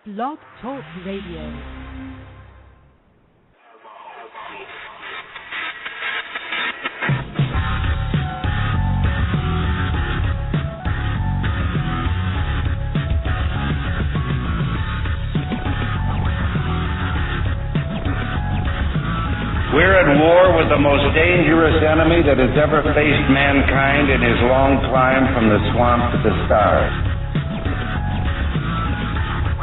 Blog Talk Radio. We're at war with the most dangerous enemy that has ever faced mankind in his long climb from the swamp to the stars.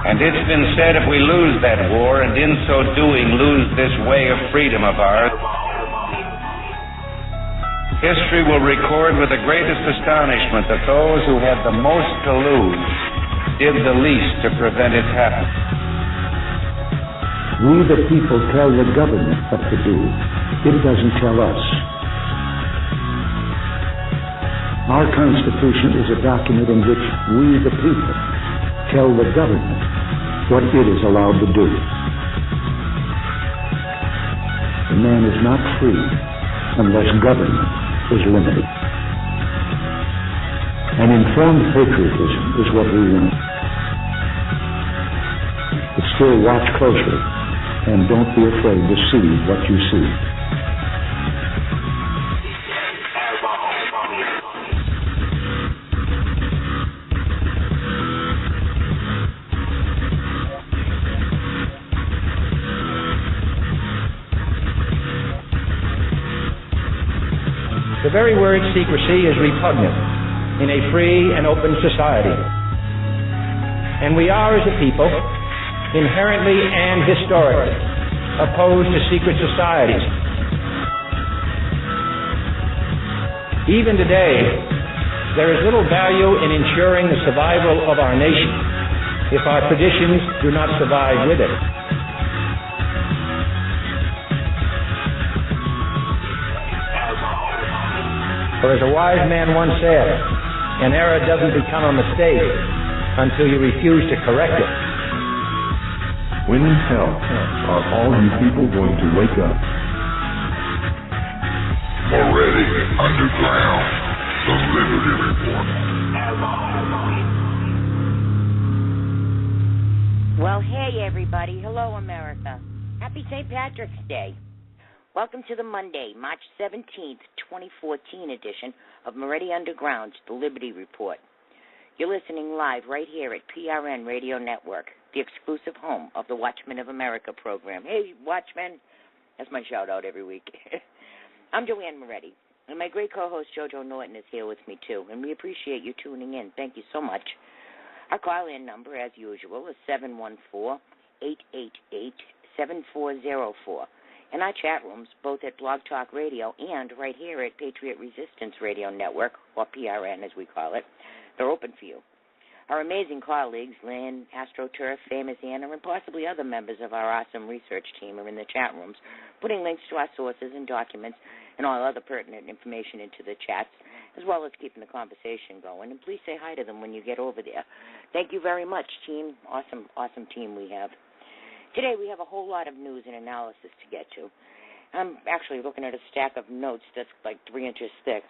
And it's been said if we lose that war, and in so doing lose this way of freedom of ours, history will record with the greatest astonishment that those who had the most to lose did the least to prevent its happening. We, the people, tell the government what to do. It doesn't tell us. Our Constitution is a document in which we, the people, tell the government what it is allowed to do. The man is not free unless government is limited. And informed patriotism is what we want. But still watch closely. And don't be afraid to see what you see. The very word secrecy is repugnant in a free and open society. And we are, as a people, inherently and historically opposed to secret societies. Even today, there is little value in ensuring the survival of our nation if our traditions do not survive with it. For as a wise man once said, an error doesn't become a mistake until you refuse to correct it. When in hell are all you people going to wake up? Moretti Underground, the Liberty Report. Well, hey, everybody. Hello, America. Happy St. Patrick's Day. Welcome to the Monday, March 17th, 2014 edition of Moretti Underground's The Liberty Report. You're listening live right here at PRN Radio Network, the exclusive home of the Watchmen of America program. Hey, Watchmen. That's my shout-out every week. I'm Joanne Moretti, and my great co-host JoJo Norton is here with me, too, and we appreciate you tuning in. Thank you so much. Our call-in number, as usual, is 714-888-7404. And our chat rooms, both at Blog Talk Radio and right here at Patriot Resistance Radio Network, or PRN as we call it, they're open for you. Our amazing colleagues, Lynn, AstroTurf, Famous Anna, and possibly other members of our awesome research team are in the chat rooms, putting links to our sources and documents and all other pertinent information into the chats, as well as keeping the conversation going. And please say hi to them when you get over there. Thank you very much, team. Awesome team we have. Today we have a whole lot of news and analysis to get to. I'm actually looking at a stack of notes that's like 3 inches thick.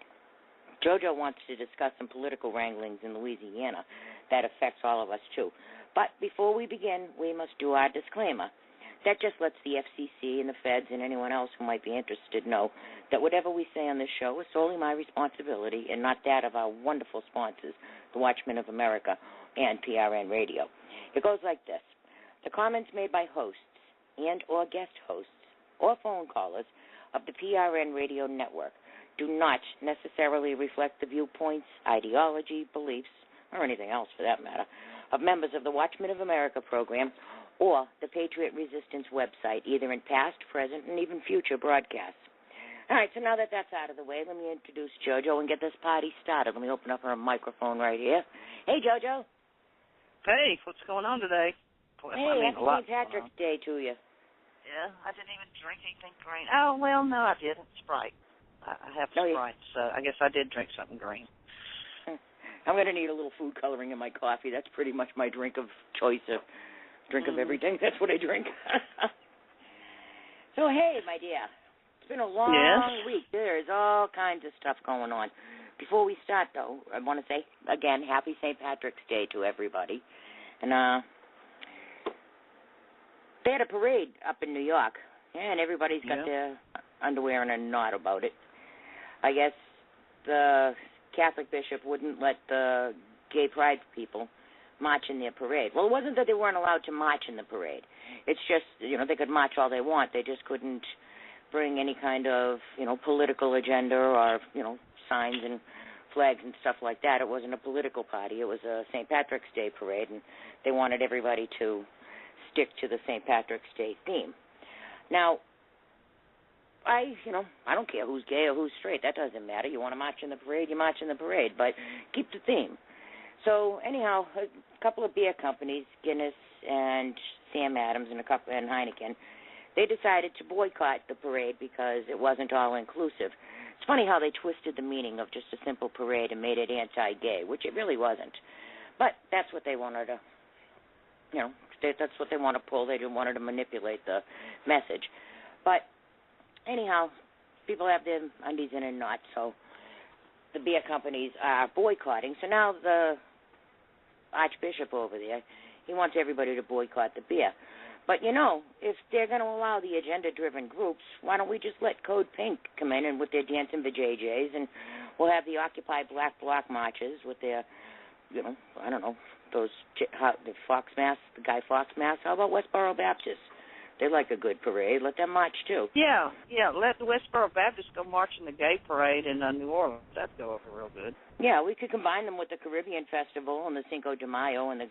JoJo wants to discuss some political wranglings in Louisiana that affects all of us, too. But before we begin, we must do our disclaimer. That just lets the FCC and the feds and anyone else who might be interested know that whatever we say on this show is solely my responsibility and not that of our wonderful sponsors, the Watchmen of America and PRN Radio. It goes like this. The comments made by hosts and or guest hosts or phone callers of the PRN Radio Network do not necessarily reflect the viewpoints, ideology, beliefs, or anything else for that matter, of members of the Watchmen of America program or the Patriot Resistance website, either in past, present, and even future broadcasts. All right, so now that that's out of the way, let me introduce JoJo and get this party started. Let me open up her microphone right here. Hey, JoJo. Hey, what's going on today? Hey, happy St. Patrick's Day to you. Yeah, I didn't even drink anything green. Oh, well, no, I didn't. Sprite. I have Sprite, so I guess I did drink something green. I'm going to need a little food coloring in my coffee. That's pretty much my drink of choice, of everything. That's what I drink. So, hey, my dear, it's been a long week. There's all kinds of stuff going on. Before we start, though, I want to say, again, happy St. Patrick's Day to everybody. And they had a parade up in New York, and everybody's got their underwear in a knot about it. I guess the Catholic bishop wouldn't let the gay pride people march in their parade. Well, it wasn't that they weren't allowed to march in the parade. It's just, they could march all they want. They just couldn't bring any kind of, political agenda or, signs and flags and stuff like that. It wasn't a political party. It was a St. Patrick's Day parade, and they wanted everybody to stick to the St. Patrick's Day theme. Now, I don't care who's gay or who's straight. That doesn't matter. You want to march in the parade, you march in the parade, but keep the theme. So anyhow, a couple of beer companies, Guinness and Sam Adams and Heineken, they decided to boycott the parade because it wasn't all inclusive. It's funny how they twisted the meaning of just a simple parade and made it anti-gay, which it really wasn't. But that's what they wanted to, that's what they want to pull. They didn't want to manipulate the message. But anyhow, people have their undies in a knot, so the beer companies are boycotting. So now the Archbishop over there, he wants everybody to boycott the beer. But, if they're going to allow the agenda-driven groups, why don't we just let Code Pink come in and with their dancing vajayjays, and we'll have the Occupy Black Bloc marches with their, I don't know, the Fox Mass, the Guy Fawkes Mass. How about Westboro Baptist? They like a good parade. Let them march, too. Yeah. Let the Westboro Baptist go march in the gay parade in New Orleans. That'd go over real good. Yeah, we could combine them with the Caribbean Festival and the Cinco de Mayo and the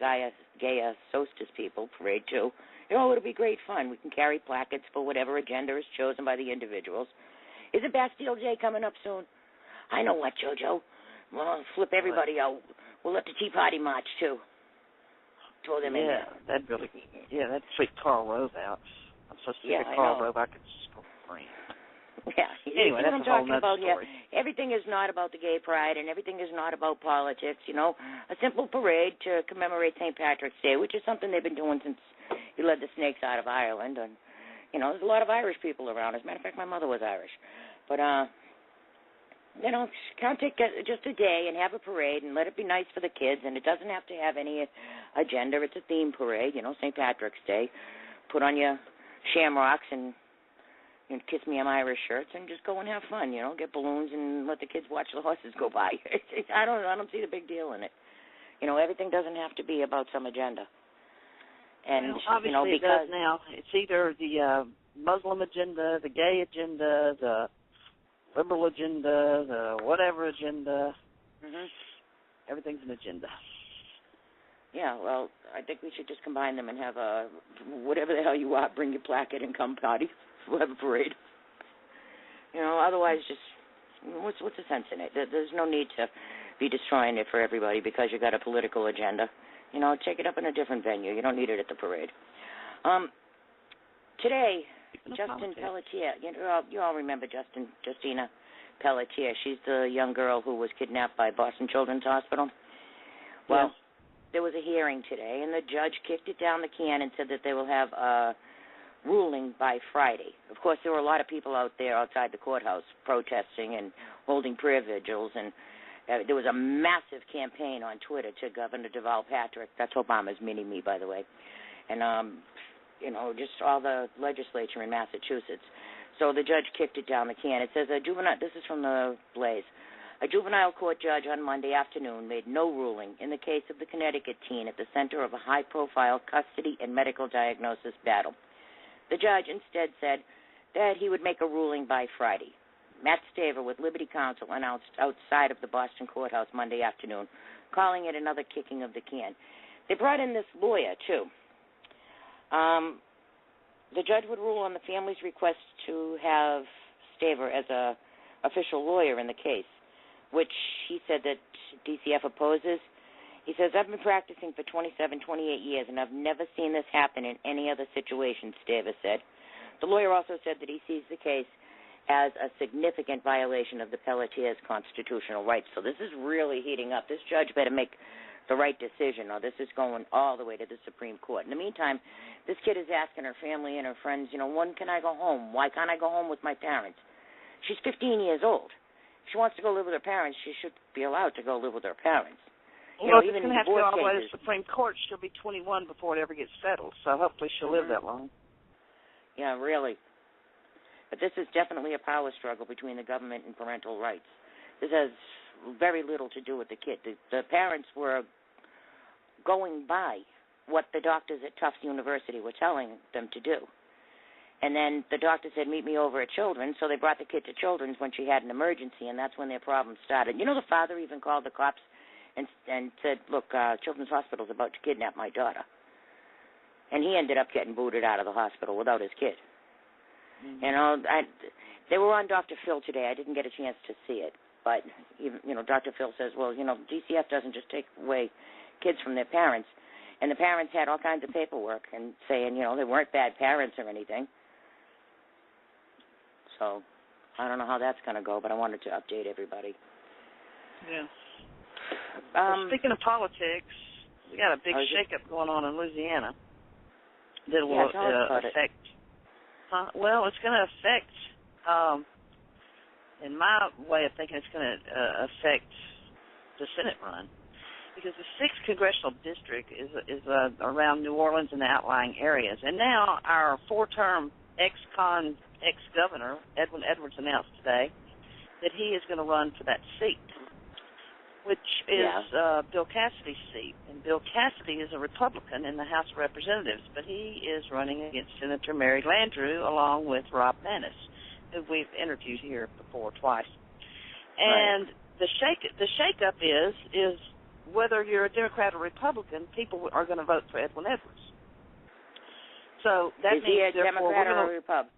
Gay Solstice People parade, too. It'll be great fun. We can carry placards for whatever agenda is chosen by the individuals. Is it Bastille Day coming up soon? I know what, JoJo. Well, flip everybody out. We'll let the Tea Party march, too. Throw them in there. That'd freak Karl Rove out. I'm so sick of Karl Rove, I could scream. Yeah. Anyway, that's a whole nother story. Everything is not about the gay pride, and everything is not about politics. A simple parade to commemorate St. Patrick's Day, which is something they've been doing since he led the Snakes out of Ireland. And, there's a lot of Irish people around. As a matter of fact, my mother was Irish. But, can't take just a day and have a parade and let it be nice for the kids, and it doesn't have to have any agenda. It's a theme parade, St. Patrick's Day. Put on your shamrocks and Kiss Me I'm Irish shirts and just go and have fun, get balloons and let the kids watch the horses go by. I don't see the big deal in it. Everything doesn't have to be about some agenda. And obviously because it does now. It's either the Muslim agenda, the gay agenda, the liberal agenda, the whatever agenda. Mm-hmm. Everything's an agenda. Yeah, well, I think we should just combine them and have a whatever the hell you are, bring your placard and come party. We'll have a parade. Otherwise, just what's the sense in it? There's no need to be destroying it for everybody because you got a political agenda. Take it up in a different venue. You don't need it at the parade. Today, Justin Pelletier. You all remember Justina Pelletier. She's the young girl who was kidnapped by Boston Children's Hospital. Well, yes. There was a hearing today, and the judge kicked it down the can and said that they will have a ruling by Friday. Of course, there were a lot of people out there outside the courthouse protesting and holding prayer vigils, and there was a massive campaign on Twitter to Governor Deval Patrick. That's Obama's mini-me, by the way. And, just all the legislature in Massachusetts. So the judge kicked it down the can. It says this is from the Blaze. A juvenile court judge on Monday afternoon made no ruling in the case of the Connecticut teen at the center of a high-profile custody and medical diagnosis battle. The judge instead said that he would make a ruling by Friday. Matt Staver with Liberty Counsel announced outside of the Boston courthouse Monday afternoon, calling it another kicking of the can. They brought in this lawyer, too. The judge would rule on the family's request to have Staver as a official lawyer in the case, which he said that DCF opposes. He says, I've been practicing for 27, 28 years, and I've never seen this happen in any other situation, Staver said. The lawyer also said that he sees the case as a significant violation of the Pelletiers' constitutional rights. So this is really heating up. This judge better make the right decision, or this is going all the way to the Supreme Court. In the meantime, this kid is asking her family and her friends, when can I go home? Why can't I go home with my parents? She's 15 years old. If she wants to go live with her parents, she should be allowed to go live with her parents. Well, even have to go all the way to the Supreme Court. She'll be 21 before it ever gets settled, so hopefully she'll live that long. Yeah, really. But this is definitely a power struggle between the government and parental rights. This has very little to do with the kid. The parents were going by what the doctors at Tufts University were telling them to do. And then the doctor said, meet me over at Children's, so they brought the kid to Children's when she had an emergency, and that's when their problem started. You know, the father even called the cops and said, look, Children's Hospital's about to kidnap my daughter. And he ended up getting booted out of the hospital without his kid. Mm-hmm. You know, they were on Dr. Phil today. I didn't get a chance to see it. But, you know, Dr. Phil says, well, you know, DCF doesn't just take away kids from their parents. And the parents had all kinds of paperwork and saying, you know, they weren't bad parents or anything. So I don't know how that's going to go, but I wanted to update everybody. Yeah. Well, speaking of politics, we got a big shakeup going on in Louisiana that will affect. Well, it's going to affect. In my way of thinking, it's going to affect the Senate run, because the 6th congressional district is around New Orleans and the outlying areas. And now our 4-term ex-governor, Edwin Edwards, announced today that he is going to run for that seat, which is Bill Cassidy's seat. And Bill Cassidy is a Republican in the House of Representatives, but he is running against Senator Mary Landrieu along with Rob Maness, who we've interviewed here before twice. And the shake-up is whether you're a Democrat or Republican, people are going to vote for Edwin Edwards. So that means, he a Democrat or a Republican?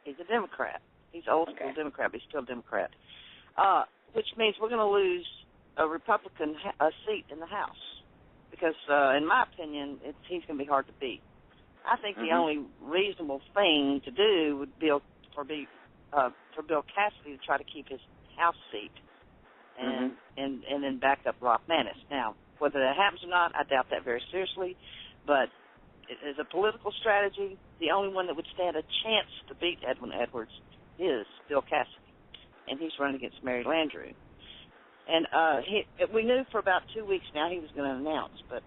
He's a Democrat. He's old-school Democrat, but he's still a Democrat. Which means we're going to lose a Republican seat in the House. Because, in my opinion, he's going to be hard to beat. I think the only reasonable thing to do would be for Bill Cassidy to try to keep his House seat and then back up Rob Maness. Now, whether that happens or not, I doubt that very seriously, but as a political strategy, the only one that would stand a chance to beat Edwin Edwards is Bill Cassidy, and he's running against Mary Landrieu. And we knew for about 2 weeks now he was going to announce, but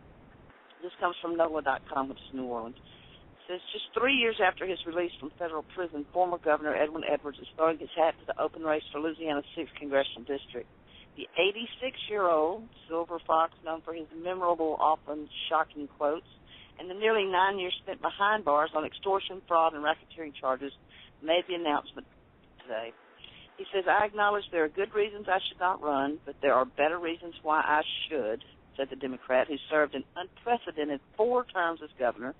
this comes from NOLA.com, which is New Orleans. It says, just 3 years after his release from federal prison, former Governor Edwin Edwards is throwing his hat to the open race for Louisiana's 6th Congressional District. The 86-year-old Silver Fox, known for his memorable, often shocking quotes, and the nearly 9 years spent behind bars on extortion, fraud, and racketeering charges, made the announcement today. He says, I acknowledge there are good reasons I should not run, but there are better reasons why I should, said the Democrat, who served an unprecedented 4 terms as governor.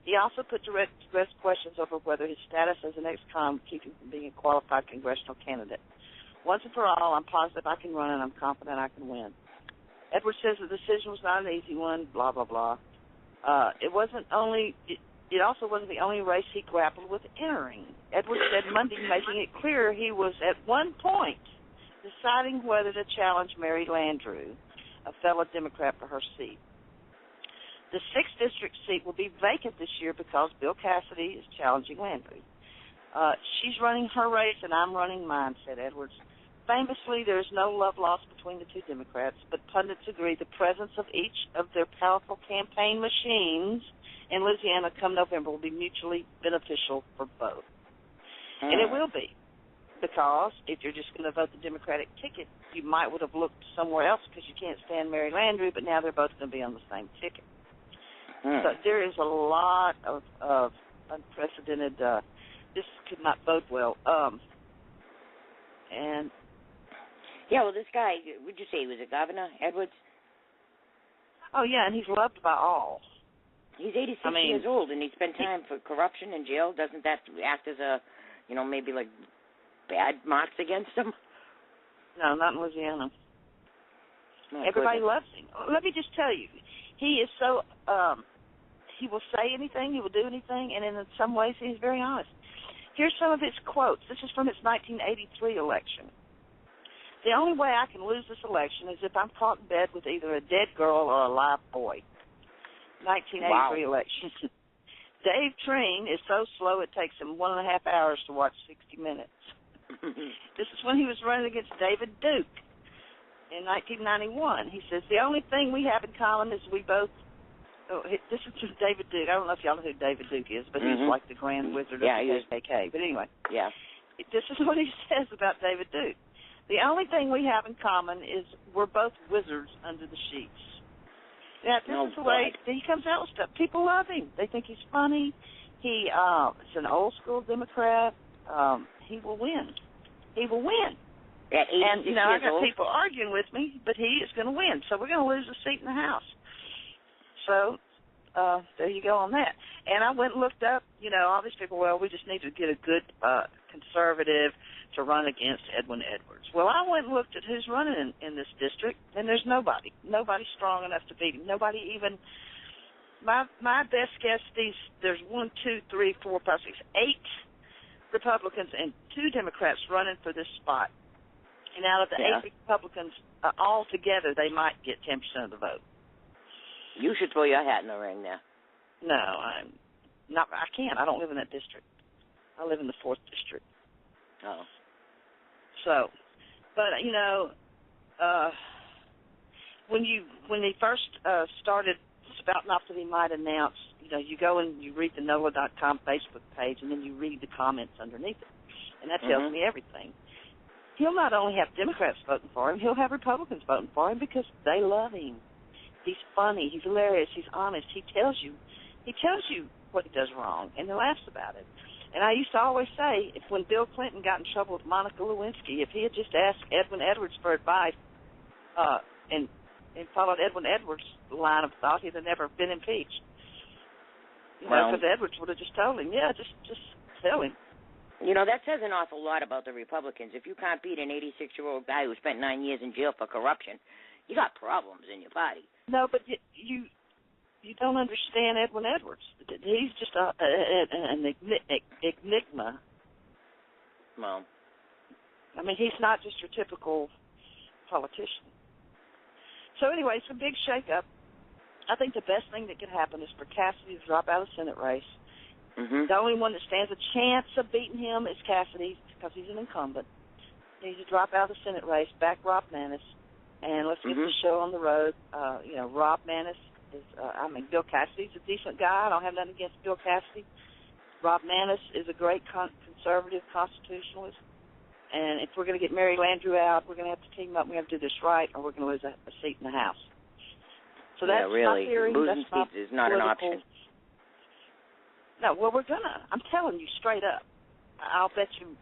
He also put direct questions over whether his status as an ex-con would keep him from being a qualified congressional candidate. Once and for all, I'm positive I can run, and I'm confident I can win. Edwards says the decision was not an easy one, blah, blah, blah. It also wasn't the only race he grappled with entering. Edwards said Monday, making it clear he was at one point deciding whether to challenge Mary Landrieu, a fellow Democrat, for her seat. The 6th district seat will be vacant this year because Bill Cassidy is challenging Landrieu. She's running her race and I'm running mine, said Edwards. Famously, there is no love lost between the 2 Democrats, but pundits agree the presence of each of their powerful campaign machines in Louisiana come November will be mutually beneficial for both. And it will be, because if you're just going to vote the Democratic ticket, you might would have looked somewhere else because you can't stand Mary Landrieu, but now they're both going to be on the same ticket. So there is a lot of unprecedented, this could not bode well. And yeah, well, this guy, would you say he was a governor, Edwards? Oh, yeah, and he's loved by all. He's 86 years old, and he spent time for corruption in jail. Doesn't that act as a, maybe like bad marks against him? No, not in Louisiana. Everybody loves him. Let me just tell you, he is so, he will say anything, he will do anything, and in some ways he's very honest. Here's some of his quotes. This is from his 1983 election. The only way I can lose this election is if I'm caught in bed with either a dead girl or a live boy. 1983 election. Dave Treen is so slow it takes him 1.5 hours to watch 60 Minutes. This is when he was running against David Duke in 1991. He says, the only thing we have in common is we both this is just David Duke. I don't know if y'all know who David Duke is, but he's like the Grand Wizard of the KKK. But anyway, this is what he says about David Duke. The only thing we have in common is we're both wizards under the sheets. Yeah, this is the way he comes out with stuff. People love him. They think he's funny. He is an old school Democrat. He will win. He will win. And, I got people arguing with me, but he is going to win. So we're going to lose a seat in the House. So there you go on that. And I went and looked up, all these people, we just need to get a good conservative to run against Edwin Edwards. Well, I went and looked at who's running in this district, and there's nobody. Nobody's strong enough to beat him. Nobody even, my best guess, there's 1, 2, 3, 4, 5, 6, 8 Republicans and 2 Democrats running for this spot. And out of the 8 Republicans, all together, they might get 10% of the vote. You should throw your hat in the ring now. No, I'm not. I can't. I don't live in that district. I live in the 4th district. Oh. So, but when they first started spouting off that he might announce, you go and you read the NOLA.com Facebook page, and then you read the comments underneath it, and that tells me everything. He'll not only have Democrats voting for him, he'll have Republicans voting for him because they love him. He's funny. He's hilarious. He's honest. He tells you what he does wrong, and he laughs about it. And I used to always say, when Bill Clinton got in trouble with Monica Lewinsky, if he had just asked Edwin Edwards for advice and followed Edwin Edwards' line of thought, he'd have never been impeached. Because Edwards would have just told him, just tell him. That says an awful lot about the Republicans. If you can't beat an 86-year-old guy who spent 9 years in jail for corruption, you got problems in your party. No, but you don't understand Edwin Edwards. He's just an enigma. Well, I mean, he's not just your typical politician. So anyway, it's a big shakeup. I think the best thing that could happen is for Cassidy to drop out of the Senate race. The only one that stands a chance of beating him is Cassidy because he's an incumbent. He needs to drop out of the Senate race, back Rob Maness, and let's get the show on the road. Rob Maness is, Bill Cassidy's a decent guy. I don't have nothing against Bill Cassidy. Rob Maness is a great conservative constitutionalist. And if we're going to get Mary Landrieu out, we're going to have to team up. We have to do this right, or we're going to lose a seat in the House. So that's my theory. Losing seats is not an option. No, well, I'm telling you straight up. I'll bet you,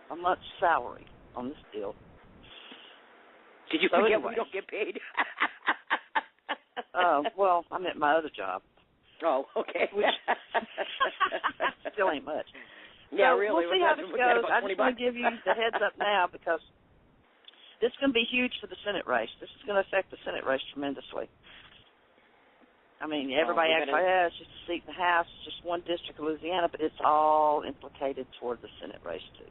a month's salary on this deal. Did you forget we don't get paid? Well, I'm at my other job. Oh, okay. Which still ain't much. Yeah, so really. We'll see how this goes. I just want to give you the heads up now because this is going to be huge for the Senate race. This is going to affect the Senate race tremendously. I mean, everybody acts like, it's just a seat in the House, it's just one district of Louisiana, but it's all implicated toward the Senate race, too,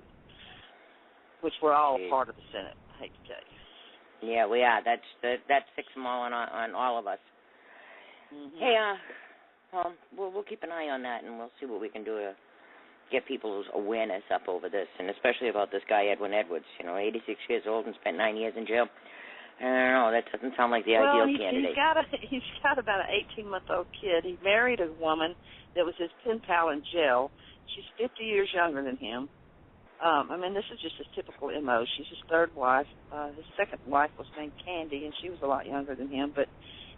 which we're all part of the Senate, I hate to tell you. Yeah, we are. That's 6 more on all of us. Hey, we'll keep an eye on that, and we'll see what we can do to get people's awareness up over this, and especially about this guy, Edwin Edwards, 86 years old and spent 9 years in jail. I don't know. That doesn't sound like the ideal candidate. He's got about an 18-month-old kid. He married a woman that was his pen pal in jail. She's 50 years younger than him. This is just his typical MO. She's his third wife. His second wife was named Candy, and she was a lot younger than him. But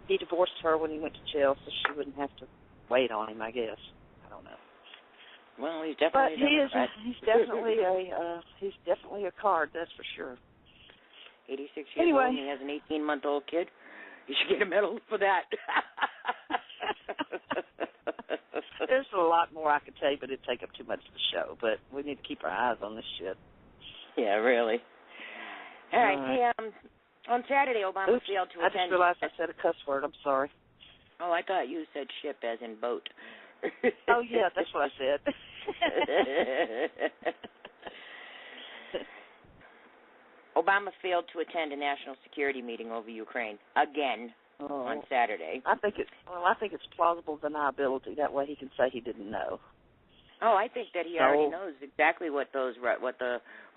he divorced her when he went to jail, so she wouldn't have to wait on him, I guess. I don't know. Well, he's definitely. But he's definitely a card. That's for sure. 86 years old and he has an 18-month-old kid. You should get a medal for that. There's a lot more I could tell you, but it'd take up too much of the show. But we need to keep our eyes on this shit. Yeah, really. All right. Hey, on Saturday, Obama failed to attend. I just realized I said a cuss word. I'm sorry. Oh, I thought you said ship as in boat. Oh, yeah, that's what I said. Obama failed to attend a national security meeting over Ukraine again on Saturday. I think it's plausible deniability. That way he can say he didn't know. Oh, I think that he already knows exactly what the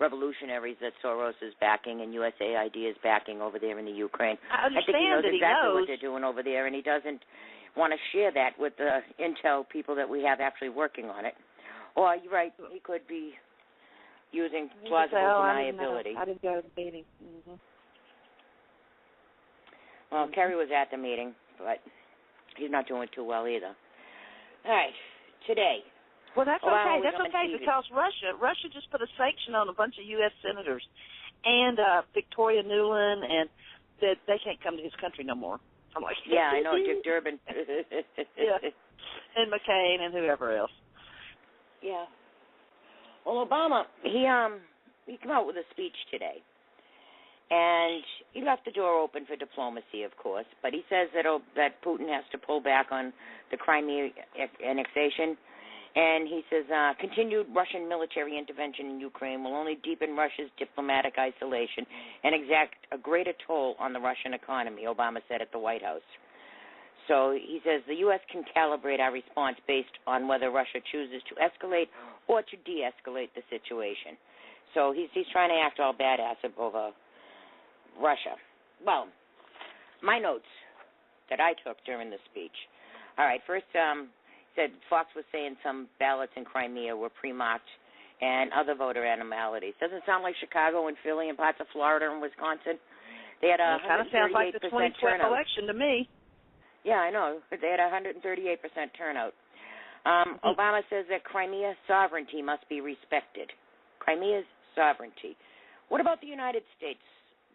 revolutionaries that Soros is backing and USAID is backing over there in the Ukraine. I understand think he knows that exactly he knows what they're doing over there, and he doesn't want to share that with the intel people that we have actually working on it. Or, you're right, he could be using plausible deniability. I didn't go to the meeting. Mm-hmm. Well, Kerry was at the meeting, but he's not doing too well either. All right, today. Well, that's Obama okay. That's okay because Russia just put a sanction on a bunch of U.S. senators and Victoria Nuland, and that they can't come to his country no more. I'm like, yeah, I know, Dick Durbin. Yeah, and McCain and whoever else. Yeah. Well, Obama, he came out with a speech today, and he left the door open for diplomacy, of course, but he says that Putin has to pull back on the Crimea annexation, and he says continued Russian military intervention in Ukraine will only deepen Russia's diplomatic isolation and exact a greater toll on the Russian economy, Obama said at the White House. So he says the U.S. can calibrate our response based on whether Russia chooses to escalate or to de-escalate the situation. So he's trying to act all badass over Russia. Well, my notes that I took during the speech. All right, first said Fox was saying some ballots in Crimea were pre-marked and other voter abnormalities. Doesn't sound like Chicago and Philly and parts of Florida and Wisconsin. They had a 138% kind of sounds like the 2012 turnout. election to me. Yeah, I know. They had a 138% turnout. Obama says that Crimea's sovereignty must be respected. Crimea's sovereignty. What about the United States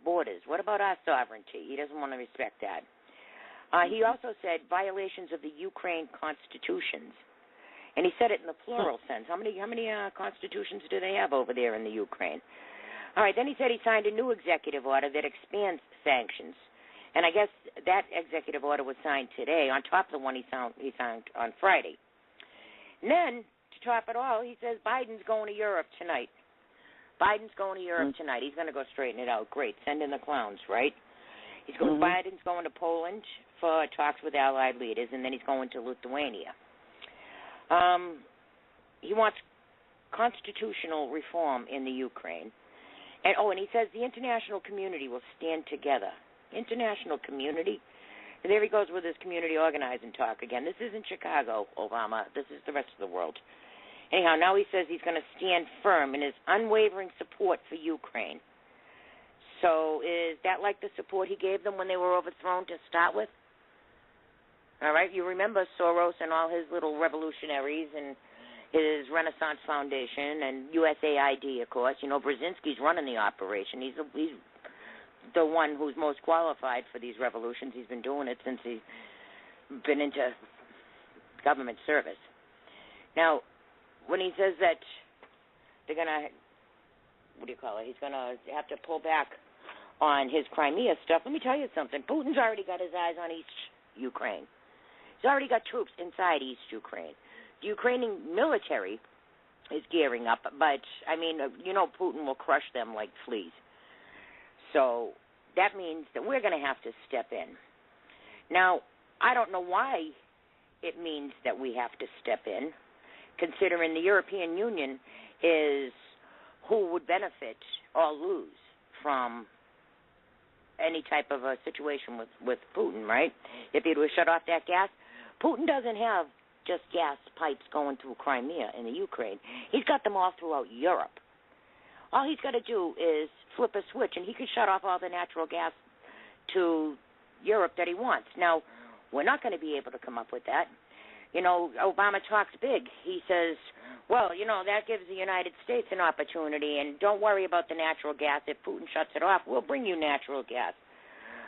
borders? What about our sovereignty? He doesn't want to respect that. He also said violations of the Ukraine constitutions, and he said it in the plural sense. How many constitutions do they have over there in the Ukraine? All right. Then he said he signed a new executive order that expands sanctions, and I guess that executive order was signed today on top of the one he signed on Friday. And then to top it all, he says Biden's going to Europe tonight. Biden's going to Europe tonight. He's going to go straighten it out. Great. Send in the clowns, right? He's going. Biden's going to Poland for talks with allied leaders, and then he's going to Lithuania. He wants constitutional reform in the Ukraine. And he says the international community will stand together. International community? And there he goes with his community organizing talk again. This isn't Chicago, Obama. This is the rest of the world. Anyhow, now he says he's going to stand firm in his unwavering support for Ukraine. So is that like the support he gave them when they were overthrown to start with? All right, you remember Soros and all his little revolutionaries and his Renaissance Foundation and USAID, of course. You know, Brzezinski's running the operation. He's the one who's most qualified for these revolutions. He's been doing it since he's been into government service. Now, when he says that they're going to, he's going to have to pull back on his Crimea stuff, let me tell you something. Putin's already got his eyes on East Ukraine. He's already got troops inside East Ukraine. The Ukrainian military is gearing up, but, I mean, you know, Putin will crush them like fleas. So that means that we're going to have to step in. Now, I don't know why it means that we have to step in, considering the European Union is who would benefit or lose from any type of a situation with Putin, right? If he would shut off that gas, Putin doesn't have just gas pipes going through Crimea in the Ukraine. He's got them all throughout Europe. All he's got to do is flip a switch, and he can shut off all the natural gas to Europe that he wants. Now, we're not going to be able to come up with that. You know, Obama talks big. He says, well, you know, that gives the United States an opportunity, and don't worry about the natural gas. If Putin shuts it off, we'll bring you natural gas.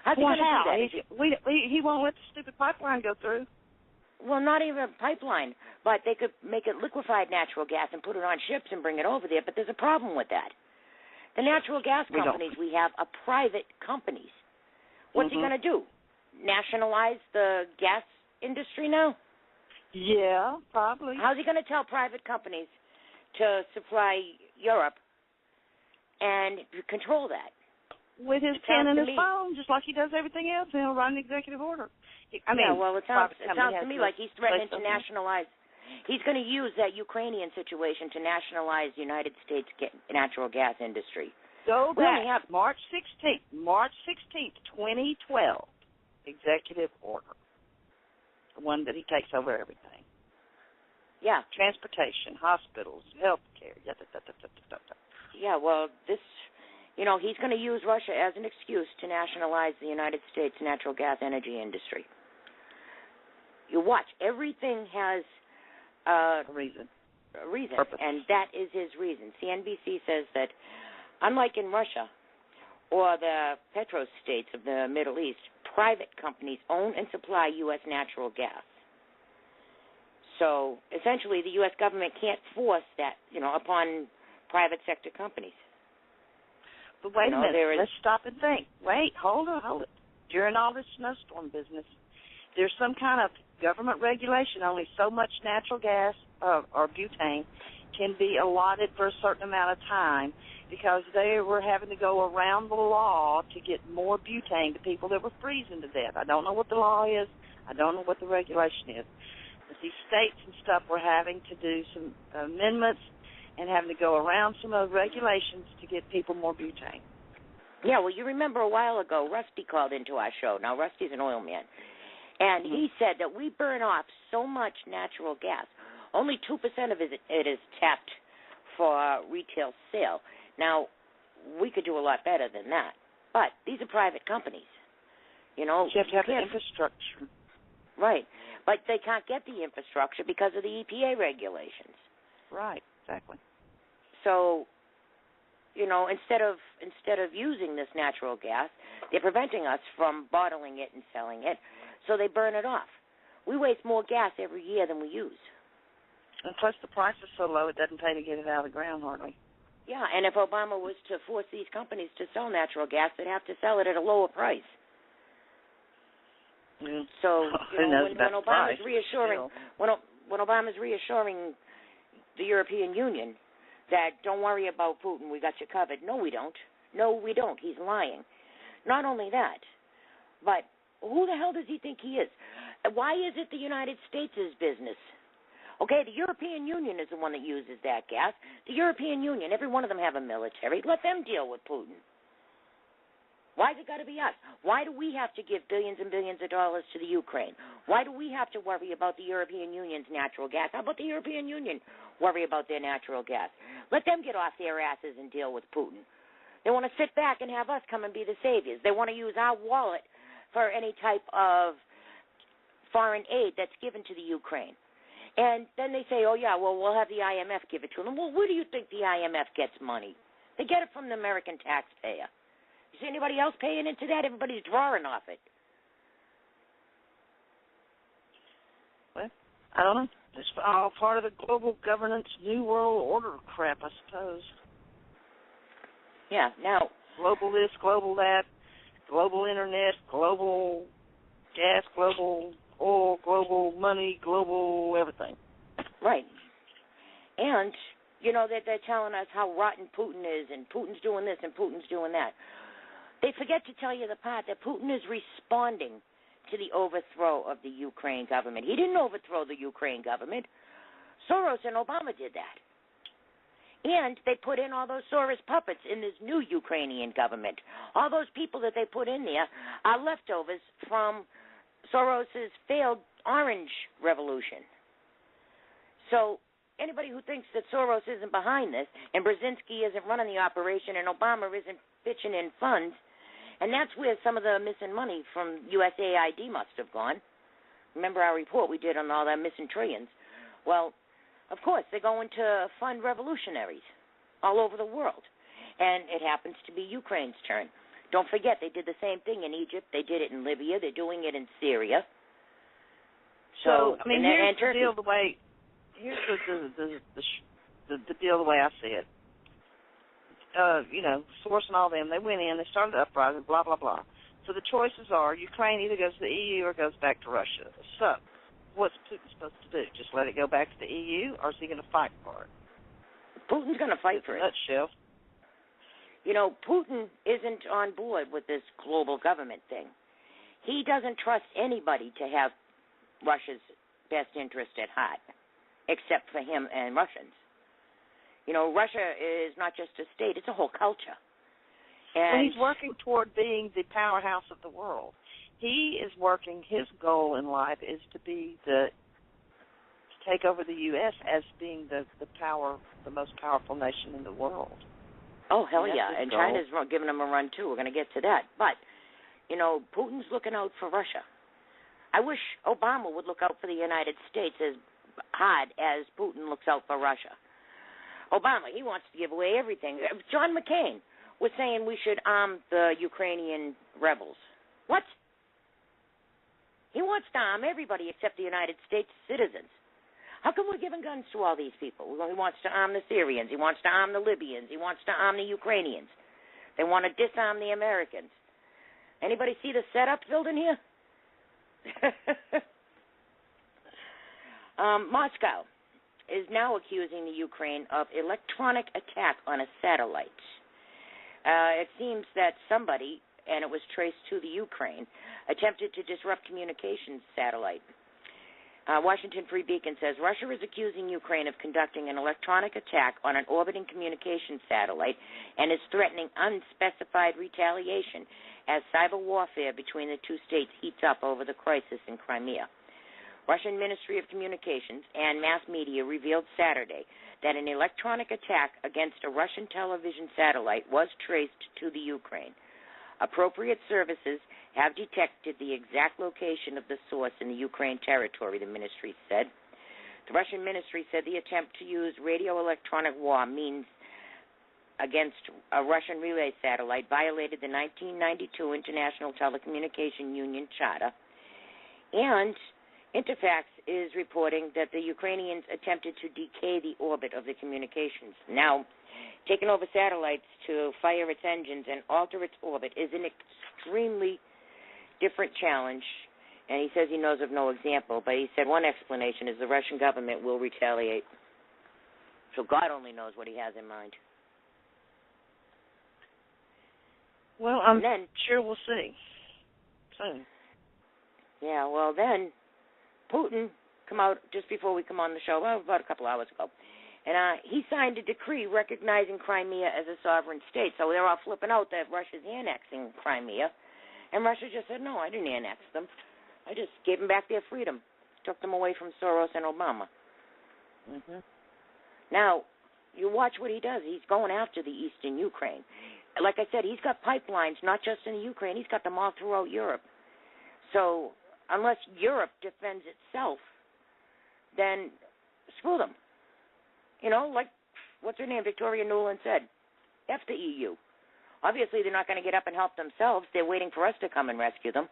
How's he going to do that? He won't let the stupid pipeline go through. Well, not even a pipeline, but they could make it liquefied natural gas and put it on ships and bring it over there, but there's a problem with that. The natural gas companies we have are private companies. What's he going to do? Nationalize the gas industry now? Yeah, probably. How's he going to tell private companies to supply Europe and control that? With his pen and his phone, just like he does everything else, and he'll write an executive order. I mean, yeah, well, it sounds to me like he's threatening to nationalize. He's going to use that Ukrainian situation to nationalize the United States natural gas industry. Go back. March 16th, 2012, executive order. the one that he takes over everything. Yeah. Transportation, hospitals, health care. Yeah, well, this, he's going to use Russia as an excuse to nationalize the United States natural gas energy industry. You watch. Everything has a reason. Purpose. And that is his reason. CNBC says that, unlike in Russia or the petrostates of the Middle East, private companies own and supply U.S. natural gas. So, essentially, the U.S. government can't force that, upon private sector companies. But wait a minute. Let's stop and think. Wait, hold it. During all this snowstorm business, there's some kind of government regulation. Only so much natural gas or butane can be allotted for a certain amount of time because they were having to go around the law to get more butane to people that were freezing to death. I don't know what the law is. I don't know what the regulation is. But these states and stuff were having to do some amendments and having to go around some of the regulations to get people more butane. Yeah, well, you remember a while ago, Rusty called into our show. Now, Rusty's an oil man. And he said that we burn off so much natural gas. Only 2% of it is tapped for retail sale. Now, we could do a lot better than that. But these are private companies. You have to have the infrastructure. Right. But they can't get the infrastructure because of the EPA regulations. Right, exactly. So, instead of using this natural gas, they're preventing us from bottling it and selling it, so they burn it off. We waste more gas every year than we use. And plus the price is so low, it doesn't pay to get it out of the ground hardly. Yeah, and if Obama was to force these companies to sell natural gas, they'd have to sell it at a lower price. Mm. So, when Obama's reassuring, when Obama's reassuring the European Union that don't worry about Putin, we got you covered. No, we don't. No, we don't. He's lying. Not only that, but who the hell does he think he is? Why is it the United States' business? Okay, the European Union is the one that uses that gas. The European Union, every one of them have a military. Let them deal with Putin. Why's it got to be us? Why do we have to give billions and billions of dollars to the Ukraine? Why do we have to worry about the European Union's natural gas? How about the European Union worry about their natural gas? Let them get off their asses and deal with Putin. They want to sit back and have us come and be the saviors. They want to use our wallet for any type of foreign aid that's given to the Ukraine. And then they say, oh, yeah, well, we'll have the IMF give it to them. Well, where do you think the IMF gets money? They get it from the American taxpayer. You see anybody else paying into that? Everybody's drawing off it. Well, I don't know. It's all part of the global governance, new world order crap, I suppose. Yeah, now. Global this, global that, global internet, global gas, global oil, global money, global everything. Right. And, they're telling us how rotten Putin is, and Putin's doing this and Putin's doing that. They forget to tell you the part that Putin is responding to the overthrow of the Ukraine government. He didn't overthrow the Ukraine government. Soros and Obama did that. And they put in all those Soros puppets in this new Ukrainian government. All those people that they put in there are leftovers from Soros's failed Orange Revolution. So anybody who thinks that Soros isn't behind this and Brzezinski isn't running the operation and Obama isn't pitching in funds, and that's where some of the missing money from USAID must have gone. Remember our report we did on all that missing trillions? Well, of course, they're going to fund revolutionaries all over the world. And it happens to be Ukraine's turn. Don't forget, they did the same thing in Egypt. They did it in Libya. They're doing it in Syria. So I mean, here's the deal the way. Here's the deal the way I see it. Source and all them, they went in, they started the uprising, blah, blah, blah. So the choices are Ukraine either goes to the EU or goes back to Russia. So what's Putin supposed to do? Just let it go back to the EU, or is he going to fight for it? Putin's going to fight for it. Nutshell. Putin isn't on board with this global government thing. He doesn't trust anybody to have Russia's best interest at heart, except for him and Russians. Russia is not just a state, it's a whole culture. And he's working toward being the powerhouse of the world. he is working. His goal in life is to take over the U.S. as being the most powerful nation in the world. Oh, hell yeah. And China's giving him a run, too. We're going to get to that. But, Putin's looking out for Russia. I wish Obama would look out for the United States as hard as Putin looks out for Russia. Obama, he wants to give away everything. John McCain was saying we should arm the Ukrainian rebels. What? He wants to arm everybody except the United States citizens. How come we're giving guns to all these people? He wants to arm the Syrians. He wants to arm the Libyans. He wants to arm the Ukrainians. They want to disarm the Americans. Anybody see the setup building here? Moscow is now accusing the Ukraine of electronic attack on a satellite. It seems that somebody, and it was traced to the Ukraine, attempted to disrupt communications satellite. Washington Free Beacon says Russia is accusing Ukraine of conducting an electronic attack on an orbiting communications satellite and is threatening unspecified retaliation as cyber warfare between the two states heats up over the crisis in Crimea. Russian Ministry of Communications and mass media revealed Saturday that an electronic attack against a Russian television satellite was traced to the Ukraine. Appropriate services have detected the exact location of the source in the Ukraine territory, the ministry said. The Russian ministry said the attempt to use radio-electronic war means against a Russian relay satellite violated the 1992 International Telecommunication Union Charter. And Interfax is reporting that the Ukrainians attempted to decay the orbit of the communications. Now, taking over satellites to fire its engines and alter its orbit is an extremely different challenge, and he says he knows of no example, but he said one explanation is the Russian government will retaliate. So God only knows what he has in mind. Well, I'm sure we'll see soon. Yeah, well, then Putin come out just before we come on the show, about a couple hours ago, and he signed a decree recognizing Crimea as a sovereign state. So they're all flipping out that Russia's annexing Crimea. And Russia just said, no, I didn't annex them. I just gave them back their freedom. Took them away from Soros and Obama. Mm-hmm. Now, you watch what he does. He's going after the eastern Ukraine. Like I said, he's got pipelines, not just in the Ukraine. He's got them all throughout Europe. So unless Europe defends itself, then screw them. Like, what's her name, Victoria Nuland said, F the EU. Obviously, they're not going to get up and help themselves. They're waiting for us to come and rescue them.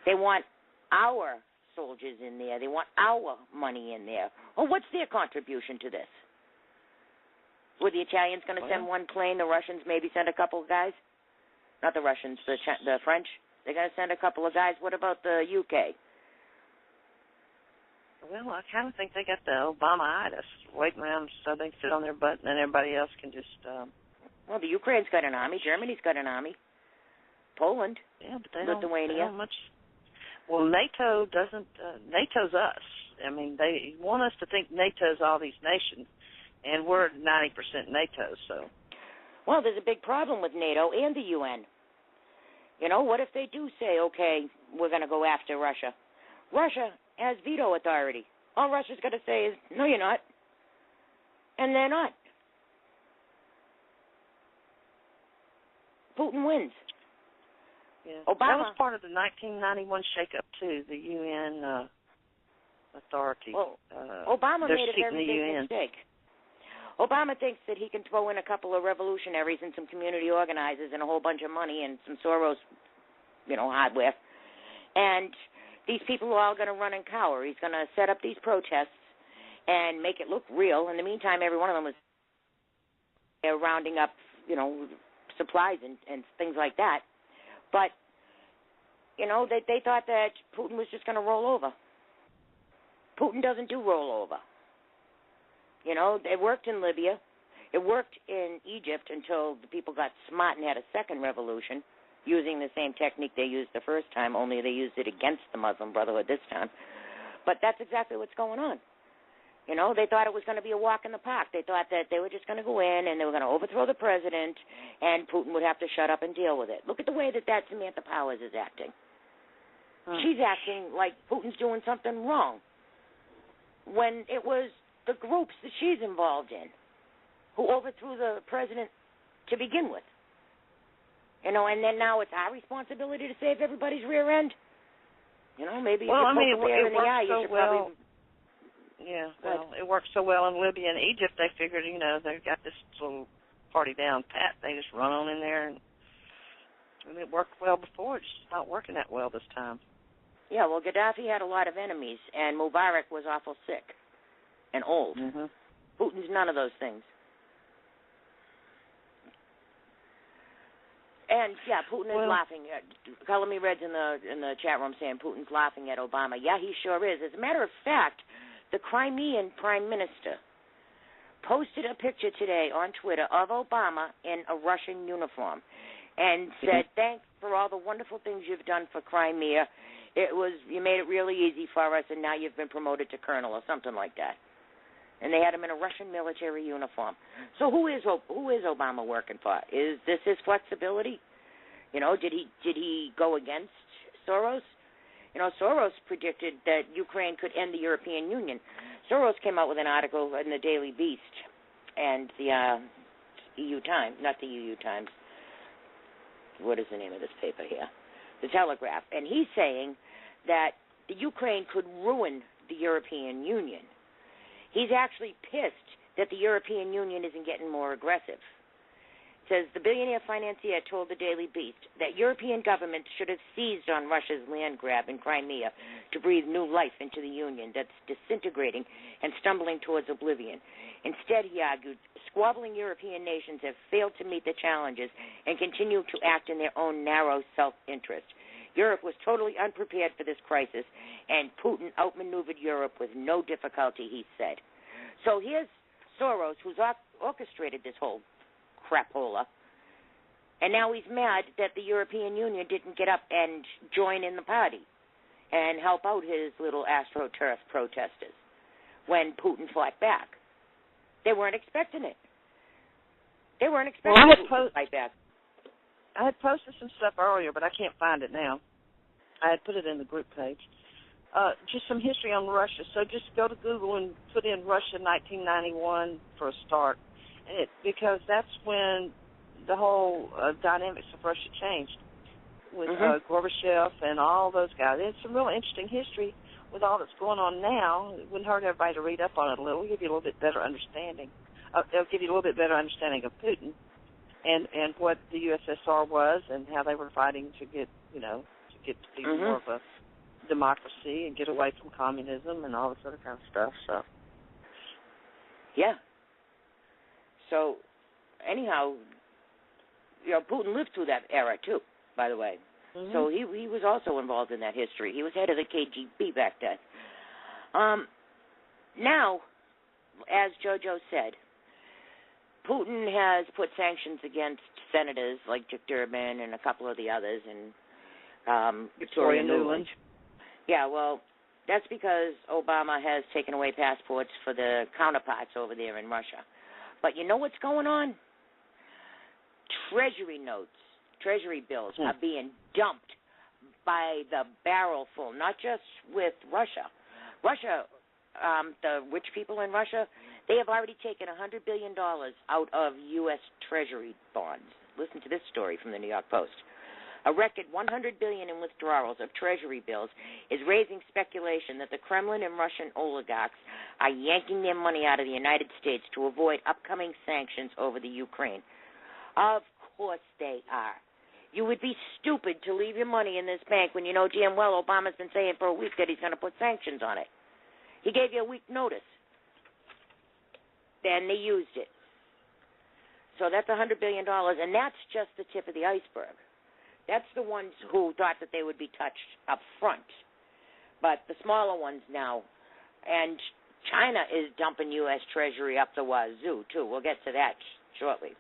They want our soldiers in there. They want our money in there. Well, what's their contribution to this? Were the Italians going to send one plane? The Russians maybe send a couple of guys? Not the Russians, the French. They're going to send a couple of guys. What about the UK? Well, I kind of think they got the Obama-itis, waiting around so they can sit on their butt and then everybody else can just... Well, the Ukraine's got an army. Germany's got an army. Poland. Yeah, but they Lithuania. don't much. Well, NATO doesn't. NATO's us. I mean, they want us to think NATO's all these nations, and we're 90% NATO. So. Well, there's a big problem with NATO and the UN. What if they do say, okay, we're going to go after Russia? Russia has veto authority. All Russia's got to say is, no, you're not. And they're not. Putin wins. Yeah. Obama. That was part of the 1991 shakeup, too, the UN authority. Well, Obama made a very big UN. mistake. Obama thinks that he can throw in a couple of revolutionaries and some community organizers and a whole bunch of money and some Soros, hardware. And these people are all going to run and cower. He's going to set up these protests and make it look real. In the meantime, every one of them was rounding up, supplies and things like that. But, they thought that Putin was just going to roll over. Putin doesn't do rollover. It worked in Libya. It worked in Egypt until the people got smart and had a second revolution using the same technique they used the first time, only they used it against the Muslim Brotherhood this time. But that's exactly what's going on. They thought it was going to be a walk in the park. They thought that they were just going to go in and they were going to overthrow the president and Putin would have to shut up and deal with it. Look at the way that Samantha Powers is acting. she's acting like Putin's doing something wrong when it was the groups that she's involved in who overthrew the president to begin with. And then now it's our responsibility to save everybody's rear end. Maybe if you poke a bear in the eye, you should probably... Yeah, well, it worked so well in Libya and Egypt, they figured, they've got this little party down pat. They just run on in there, and it worked well before. It's just not working that well this time. Yeah, well, Gaddafi had a lot of enemies, and Mubarak was awful sick and old. Mm-hmm. Putin's none of those things. And yeah, Putin is laughing. Color Me Red's in the chat room saying Putin's laughing at Obama. Yeah, he sure is. As a matter of fact, the Crimean Prime Minister posted a picture today on Twitter of Obama in a Russian uniform and said, "Thanks for all the wonderful things you've done for Crimea. You made it really easy for us, and now you've been promoted to colonel," or something like that. And they had him in a Russian military uniform. So who is Obama working for? Is this his flexibility? Did he go against Soros? Soros predicted that Ukraine could end the European Union. Soros came out with an article in the Daily Beast and the EU Times, not the EU Times. What is the name of this paper here? The Telegraph. And he's saying that the Ukraine could ruin the European Union. He's actually pissed that the European Union isn't getting more aggressive. It says the billionaire financier told the Daily Beast that European governments should have seized on Russia's land grab in Crimea to breathe new life into the Union that's disintegrating and stumbling towards oblivion. Instead, he argued, squabbling European nations have failed to meet the challenges and continue to act in their own narrow self-interest. Europe was totally unprepared for this crisis, and Putin outmaneuvered Europe with no difficulty, he said. So here's Soros, who's orchestrated this whole crapola, and now he's mad that the European Union didn't get up and join in the party and help out his little AstroTurf protesters when Putin fought back. They weren't expecting it. They weren't expecting Putin to fight back. I had posted some stuff earlier, but I can't find it now. I had put it in the group page. Just some history on Russia. So just go to Google and put in Russia 1991 for a start, because that's when the whole dynamics of Russia changed with Gorbachev and all those guys. It's some real interesting history with all that's going on now. It wouldn't hurt everybody to read up on it a little. It'll give you a little bit better understanding. It'll give you a little bit better understanding of Putin and what the USSR was and how they were fighting to get to be more of a democracy and get away from communism and all this other kind of stuff. So, yeah. So, anyhow, Putin lived through that era too, by the way. Mm-hmm. So he was also involved in that history. He was head of the KGB back then. Now, as JoJo said, Putin has put sanctions against senators like Dick Durbin and a couple of the others, and Victoria Nuland. Yeah, well, that's because Obama has taken away passports for the counterparts over there in Russia. But you know what's going on? Treasury notes, treasury bills are being dumped by the barrelful, not just with Russia. The rich people in Russia, they have already taken $100 billion out of U.S. Treasury bonds. Listen to this story from the New York Post. A record $100 billion in withdrawals of Treasury bills is raising speculation that the Kremlin and Russian oligarchs are yanking their money out of the United States to avoid upcoming sanctions over the Ukraine. Of course they are. You would be stupid to leave your money in this bank when you know damn well Obama's been saying for a week that he's going to put sanctions on it. He gave you a week notice. Then they used it. So that's $100 billion, and that's just the tip of the iceberg. That's the ones who thought that they would be touched up front. But the smaller ones now, and China is dumping U.S. Treasury up the wazoo, too. We'll get to that shortly.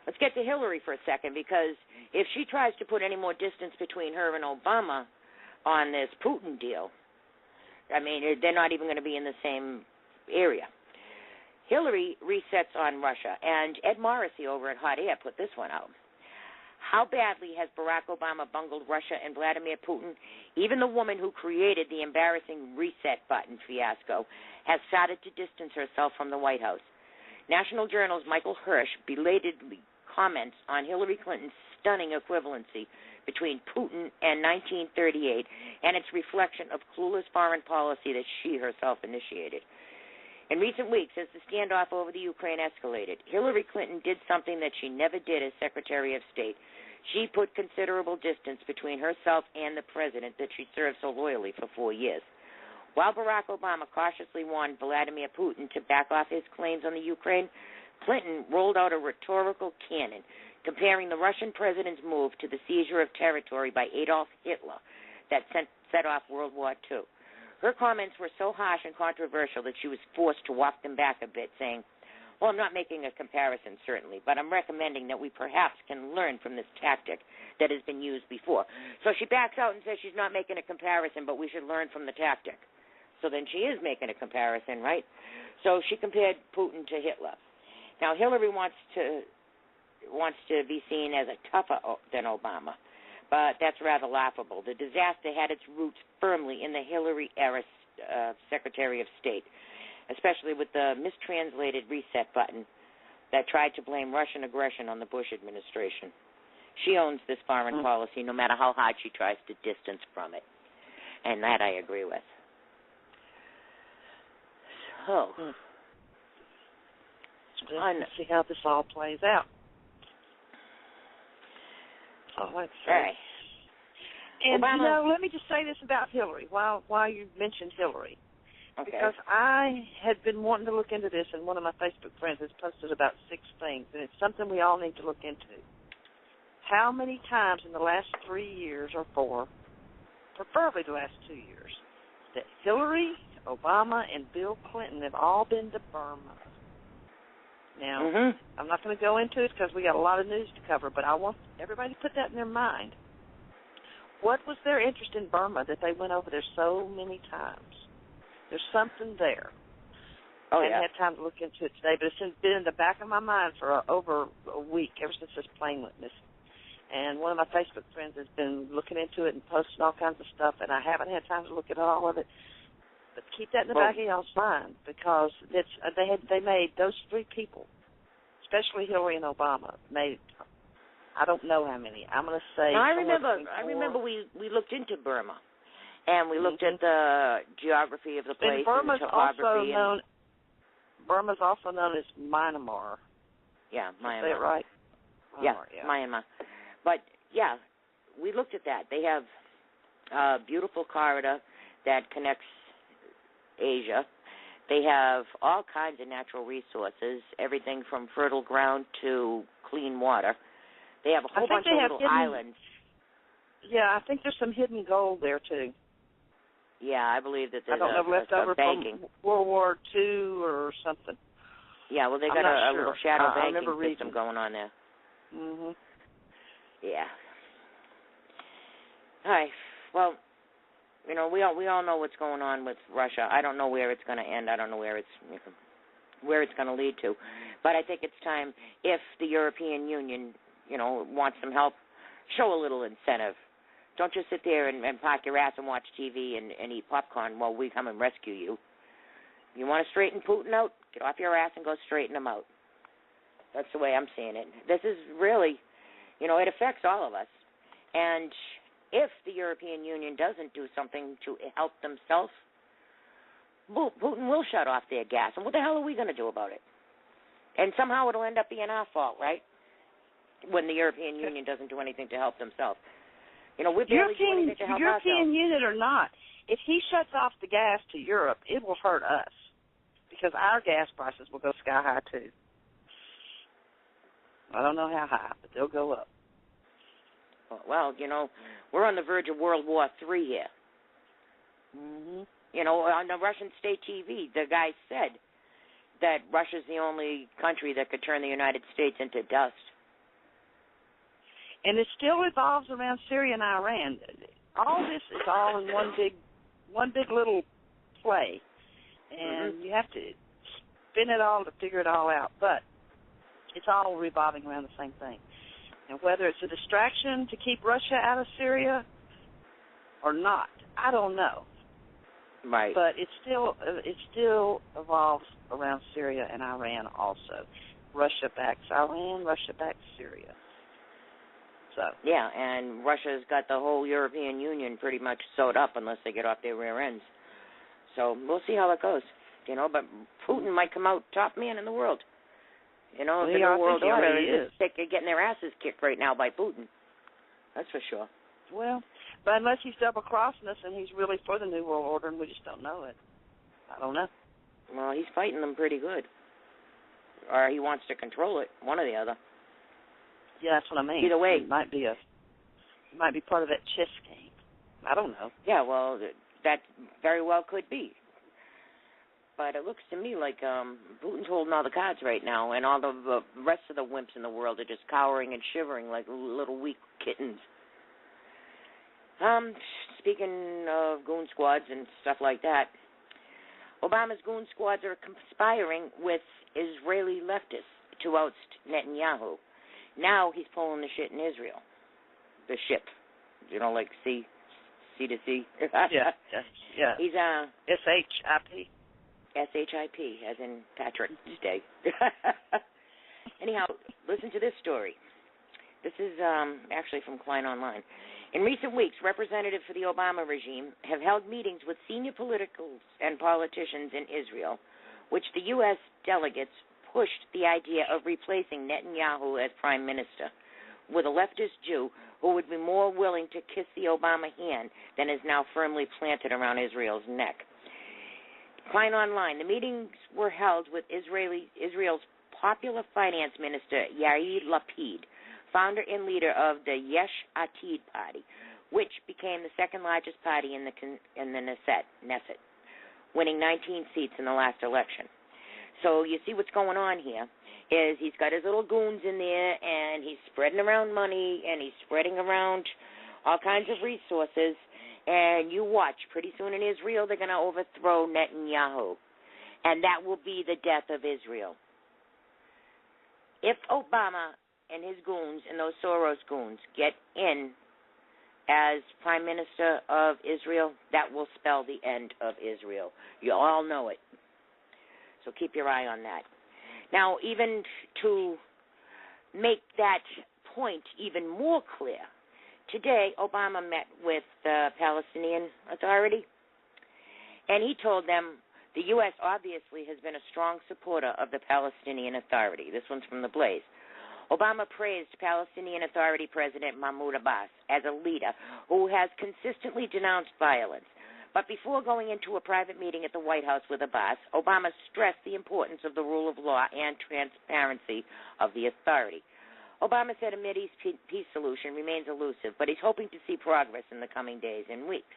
Let's get to Hillary for a second, because if she tries to put any more distance between her and Obama on this Putin deal, I mean, they're not even going to be in the same area. Hillary resets on Russia, and Ed Morrissey over at Hot Air put this one out. How badly has Barack Obama bungled Russia and Vladimir Putin? Even the woman who created the embarrassing reset button fiasco has started to distance herself from the White House. National Journal's Michael Hirsch belatedly comments on Hillary Clinton's stunning equivalency between Putin and 1938 and its reflection of clueless foreign policy that she herself initiated. In recent weeks, as the standoff over the Ukraine escalated, Hillary Clinton did something that she never did as Secretary of State. She put considerable distance between herself and the president that she served so loyally for 4 years. While Barack Obama cautiously warned Vladimir Putin to back off his claims on the Ukraine, Clinton rolled out a rhetorical cannon, comparing the Russian president's move to the seizure of territory by Adolf Hitler that set off World War II. Her comments were so harsh and controversial that she was forced to walk them back a bit, saying, well, I'm not making a comparison, certainly, but I'm recommending that we perhaps can learn from this tactic that has been used before. So she backs out and says she's not making a comparison, but we should learn from the tactic. So then she is making a comparison, right? So she compared Putin to Hitler. Now, Hillary wants to be seen as a tougher than Obama, but that's rather laughable. The disaster had its roots firmly in the Hillary-era Secretary of State, especially with the mistranslated reset button that tried to blame Russian aggression on the Bush administration. She owns this foreign policy no matter how hard she tries to distance from it, and that I agree with. So, let's see how this all plays out. All right. And, Obama, let me just say this about Hillary while you mentioned Hillary. Okay. Because I had been wanting to look into this, and one of my Facebook friends has posted about 6 things, and it's something we all need to look into. How many times in the last 3 years or 4, preferably the last 2 years, that Hillary, Obama, and Bill Clinton have all been to Burma? Now, I'm not going to go into it because we got a lot of news to cover, but I want everybody to put that in their mind. What was their interest in Burma that they went over there so many times? There's something there. Oh, I haven't had time to look into it today, but it's been in the back of my mind for over a week, ever since this plane went missing. And one of my Facebook friends has been looking into it and posting all kinds of stuff, and I haven't had time to look at all of it. But keep that in the back of y'all's mind, because they made those 3 people, especially Hillary and Obama, made I don't know how many. I'm going to say. Now, I remember we looked into Burma, and we looked at the geography of the place and the topography. Burma's also known as Myanmar. Yeah, Myanmar. Is that right? Myanmar. But yeah, we looked at that. They have a beautiful corridor that connects Asia. They have all kinds of natural resources, everything from fertile ground to clean water. They have a whole bunch of little islands. Yeah, I think there's some hidden gold there, too. Yeah, I believe that there's left over banking. from World War II or something. Yeah, well, they got a little shadow banking system going on there. Mm-hmm. Yeah. All right. Well, we all know what's going on with Russia. I don't know where it's going to end. I don't know where it's going to lead to. But I think it's time, if the European Union, wants some help, show a little incentive. Don't just sit there and park your ass and watch TV and eat popcorn while we come and rescue you. You want to straighten Putin out? Get off your ass and go straighten him out. That's the way I'm seeing it. This is really, it affects all of us. And if the European Union doesn't do something to help themselves, Putin will shut off their gas. And what the hell are we going to do about it? And somehow it'll end up being our fault, right? When the European Union doesn't do anything to help themselves. We're barely doing anything to help ourselves. European Union or not, if he shuts off the gas to Europe, it will hurt us, because our gas prices will go sky high too. I don't know how high, but they'll go up. Well, we're on the verge of World War III here. Mm-hmm. On the Russian state TV, the guy said that Russia's the only country that could turn the United States into dust. And it still revolves around Syria and Iran. All this is all in one big little play, and you have to spin it all to figure it all out. But it's all revolving around the same thing. And whether it's a distraction to keep Russia out of Syria or not, I don't know. Right. But it still evolves around Syria and Iran also. Russia backs Iran, Russia backs Syria. So. Yeah, and Russia's got the whole European Union pretty much sewed up unless they get off their rear ends. So we'll see how it goes. But Putin might come out top man in the world. The new world order is sick of getting their asses kicked right now by Putin. That's for sure. Well, but unless he's double-crossing us and he's really for the new world order and we just don't know it. I don't know. Well, he's fighting them pretty good. Or he wants to control it, one or the other. Yeah, that's what I mean. Either way. It might be part of that chess game. I don't know. Yeah, well, that very well could be. But it looks to me like Putin's holding all the cards right now, and all the rest of the wimps in the world are just cowering and shivering like little weak kittens. Speaking of goon squads and stuff like that, Obama's goon squads are conspiring with Israeli leftists to oust Netanyahu. Now he's pulling the shit in Israel. The ship. Like sea to sea. Yeah. He's SHIP. SHIP, as in Patrick's Day. Anyhow, listen to this story. This is actually from Klein Online. In recent weeks, representatives for the Obama regime have held meetings with senior politicals and politicians in Israel, which the U.S. delegates pushed the idea of replacing Netanyahu as prime minister with a leftist Jew who would be more willing to kiss the Obama hand than is now firmly planted around Israel's neck. Klein Online. The meetings were held with Israel's popular finance minister Yair Lapid, founder and leader of the Yesh Atid party, which became the second largest party in the Knesset, winning 19 seats in the last election. So you see what's going on here is he's got his little goons in there, and he's spreading around money, and he's spreading around all kinds of resources. And you watch, pretty soon in Israel, they're going to overthrow Netanyahu. And that will be the death of Israel. If Obama and his goons and those Soros goons get in as Prime Minister of Israel, that will spell the end of Israel. You all know it. So keep your eye on that. Now, even to make that point even more clear, today, Obama met with the Palestinian Authority, and he told them the U.S. obviously has been a strong supporter of the Palestinian Authority. This one's from The Blaze. Obama praised Palestinian Authority President Mahmoud Abbas as a leader who has consistently denounced violence. But before going into a private meeting at the White House with Abbas, Obama stressed the importance of the rule of law and transparency of the authority. Obama said a Mideast peace solution remains elusive, but he's hoping to see progress in the coming days and weeks.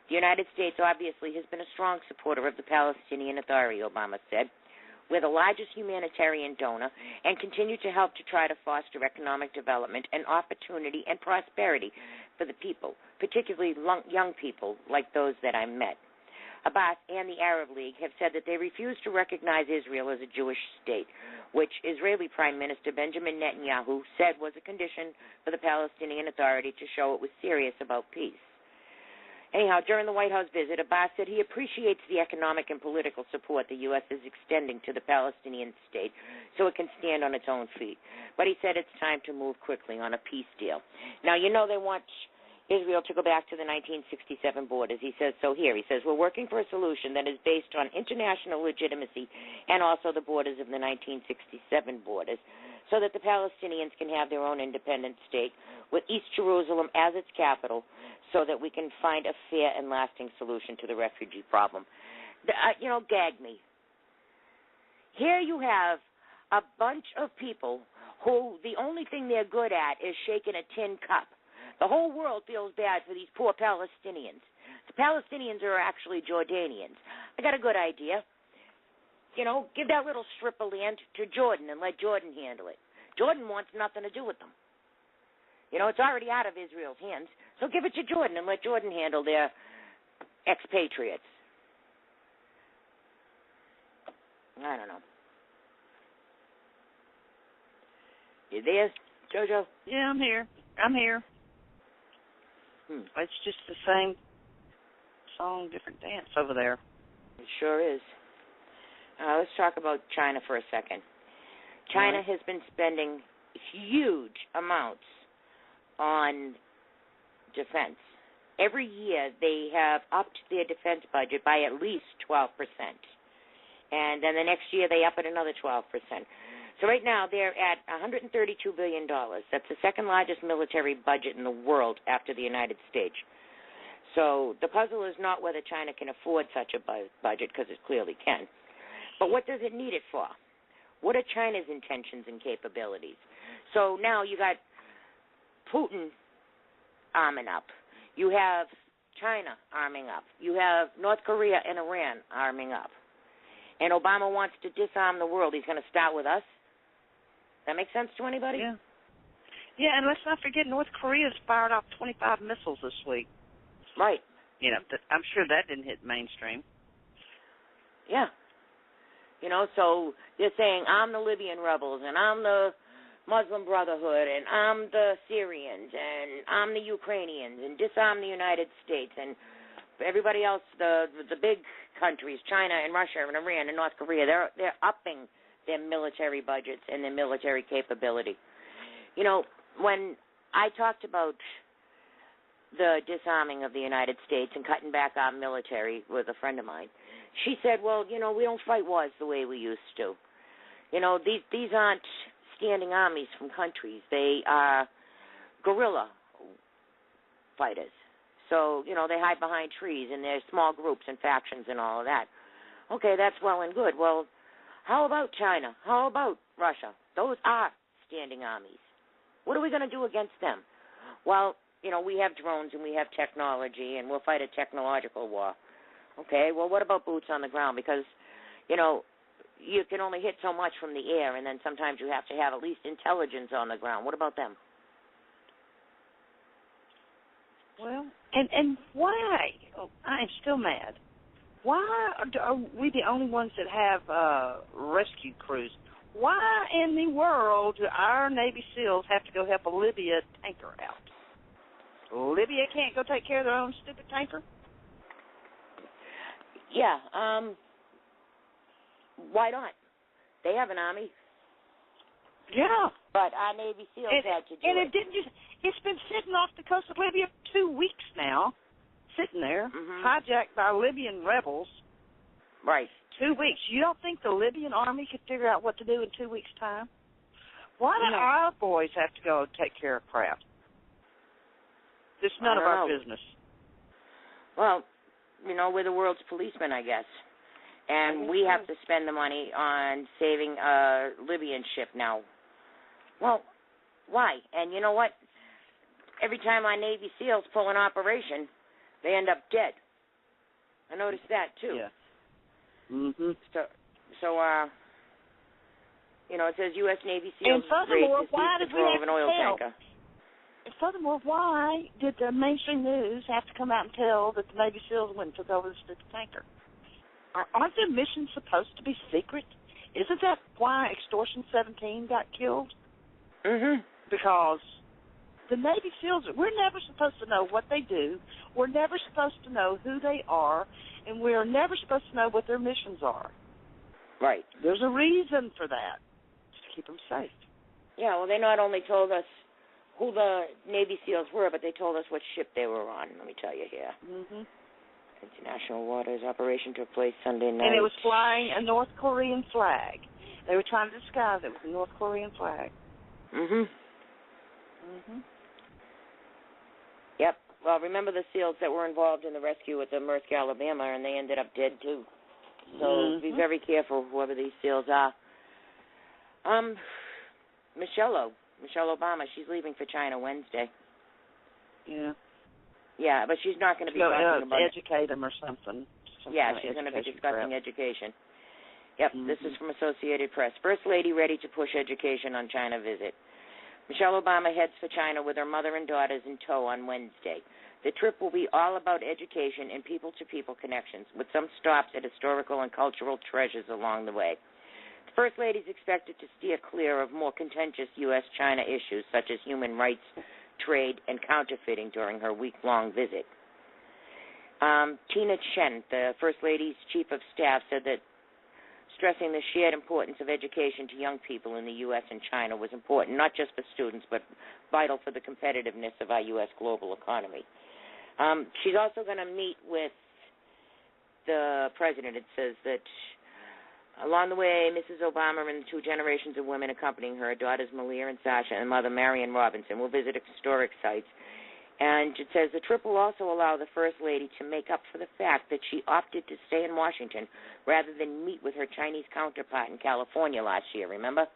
The United States obviously has been a strong supporter of the Palestinian Authority, Obama said. We're the largest humanitarian donor and continue to help to try to foster economic development and opportunity and prosperity for the people, particularly young people like those that I met. Abbas and the Arab League have said that they refuse to recognize Israel as a Jewish state, which Israeli Prime Minister Benjamin Netanyahu said was a condition for the Palestinian Authority to show it was serious about peace. Anyhow, during the White House visit, Abbas said he appreciates the economic and political support the U.S. is extending to the Palestinian state so it can stand on its own feet. But he said it's time to move quickly on a peace deal. Now, you know they want Israel to go back to the 1967 borders. He says so here. He says, we're working for a solution that is based on international legitimacy and also the borders of the 1967 borders so that the Palestinians can have their own independent state with East Jerusalem as its capital so that we can find a fair and lasting solution to the refugee problem. Gag me. Here you have a bunch of people who the only thing they're good at is shaking a tin cup. The whole world feels bad for these poor Palestinians. The Palestinians are actually Jordanians. I got a good idea. Give that little strip of land to Jordan and let Jordan handle it. Jordan wants nothing to do with them. It's already out of Israel's hands, so give it to Jordan and let Jordan handle their expatriates. I don't know. You there? JoJo? Yeah, I'm here. It's just the same song, different dance over there. It sure is. Let's talk about China for a second. China has been spending huge amounts on defense. Every year they have upped their defense budget by at least 12%. And then the next year they up it another 12%. So right now they're at $132 billion. That's the second largest military budget in the world after the United States. So the puzzle is not whether China can afford such a budget, because it clearly can. But what does it need it for? What are China's intentions and capabilities? So now you got Putin arming up. You have China arming up. You have North Korea and Iran arming up. And Obama wants to disarm the world. He's going to start with us? That make sense to anybody? Yeah. Yeah, and let's not forget North Korea's fired off 25 missiles this week. Right. You know, I'm sure that didn't hit mainstream. Yeah. You know, so they're saying, I'm the Libyan rebels, and I'm the Muslim Brotherhood, and I'm the Syrians, and I'm the Ukrainians, and disarm the United States, and everybody else, the big countries, China and Russia and Iran and North Korea, they're upping their military budgets and their military capability. You know, when I talked about the disarming of the United States and cutting back our military with a friend of mine, she said, well, you know, we don't fight wars the way we used to. You know, these aren't standing armies from countries. They are guerrilla fighters. So, you know, they hide behind trees, and they're small groups and factions and all of that. Okay, that's well and good. Well, how about China? How about Russia? Those are standing armies. What are we going to do against them? Well, you know, we have drones and we have technology, and we'll fight a technological war. Okay, well, what about boots on the ground? Because, you know, you can only hit so much from the air, and then sometimes you have to have at least intelligence on the ground. What about them? Well, and why? Oh, I am still mad. Why are we the only ones that have rescue crews? Why in the world do our Navy SEALs have to go help a Libya tanker out? Libya can't go take care of their own stupid tanker? Yeah, why not? They have an army. Yeah. But our Navy SEALs had to do it. And it didn't just, it's been sitting off the coast of Libya 2 weeks now, sitting there, hijacked by Libyan rebels. Right. 2 weeks. You don't think the Libyan army could figure out what to do in 2 weeks' time? Why do our boys have to go take care of crap? It's none of our business. Well, you know, we're the world's policemen, I guess. And we have to spend the money on saving a Libyan ship now. Well, why? And you know what? Every time our Navy SEALs pull an operation, they end up dead. I noticed that, too. Yeah. So, you know, it says U.S. Navy SEAls raised the control of an oil tanker. And furthermore, why did the mainstream news have to come out and tell that the Navy SEAls went and took over the stupid tanker? Aren't their missions supposed to be secret? Isn't that why Extortion 17 got killed? Because the Navy SEALs, we're never supposed to know what they do. We're never supposed to know who they are, and we're never supposed to know what their missions are. Right. There's a reason for that, just to keep them safe. Yeah, well, they not only told us who the Navy SEAls were, but they told us what ship they were on. Let me tell you here. International Waters operation took place Sunday night. And it was flying a North Korean flag. They were trying to disguise it with a North Korean flag. Yep. Well, remember the SEALs that were involved in the rescue at the Maersk, Alabama, and they ended up dead, too. So be very careful, whoever these SEAls are. Michelle Obama, she's leaving for China Wednesday. Yeah. Yeah, but she's not going to be talking about educate them or something. Yeah, she's going to be discussing education. Yep, this is from Associated Press. First Lady ready to push education on China visit. Michelle Obama heads for China with her mother and daughters in tow on Wednesday. The trip will be all about education and people-to-people connections, with some stops at historical and cultural treasures along the way. The First Lady is expected to steer clear of more contentious U.S.-China issues such as human rights, trade, and counterfeiting during her week-long visit. Tina Chen, the First Lady's Chief of Staff, said that stressing the shared importance of education to young people in the U.S. and China was important, not just for students, but vital for the competitiveness of our U.S. global economy. She's also going to meet with the president. It says that along the way, Mrs. Obama and two generations of women accompanying her, daughters Malia and Sasha and mother Marion Robinson, will visit historic sites. And it says the trip will also allow the First Lady to make up for the fact that she opted to stay in Washington rather than meet with her Chinese counterpart in California last year, remember?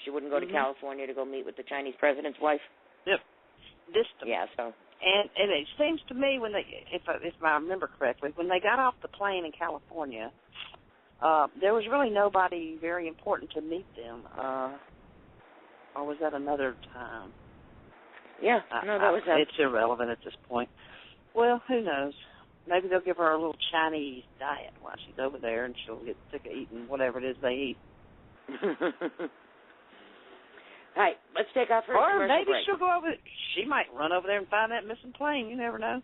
She wouldn't go to California to go meet with the Chinese president's wife? Yep. Distant. Yeah, so. And it seems to me when they, if I remember correctly, when they got off the plane in California, there was really nobody very important to meet them. Or was that another time? Yeah, no, that was that. It's irrelevant at this point. Well, who knows? Maybe they'll give her a little Chinese diet while she's over there, and she'll get sick of eating whatever it is they eat. All right, let's take our first commercial break. Or maybe she'll go over. She might run over there and find that missing plane. You never know.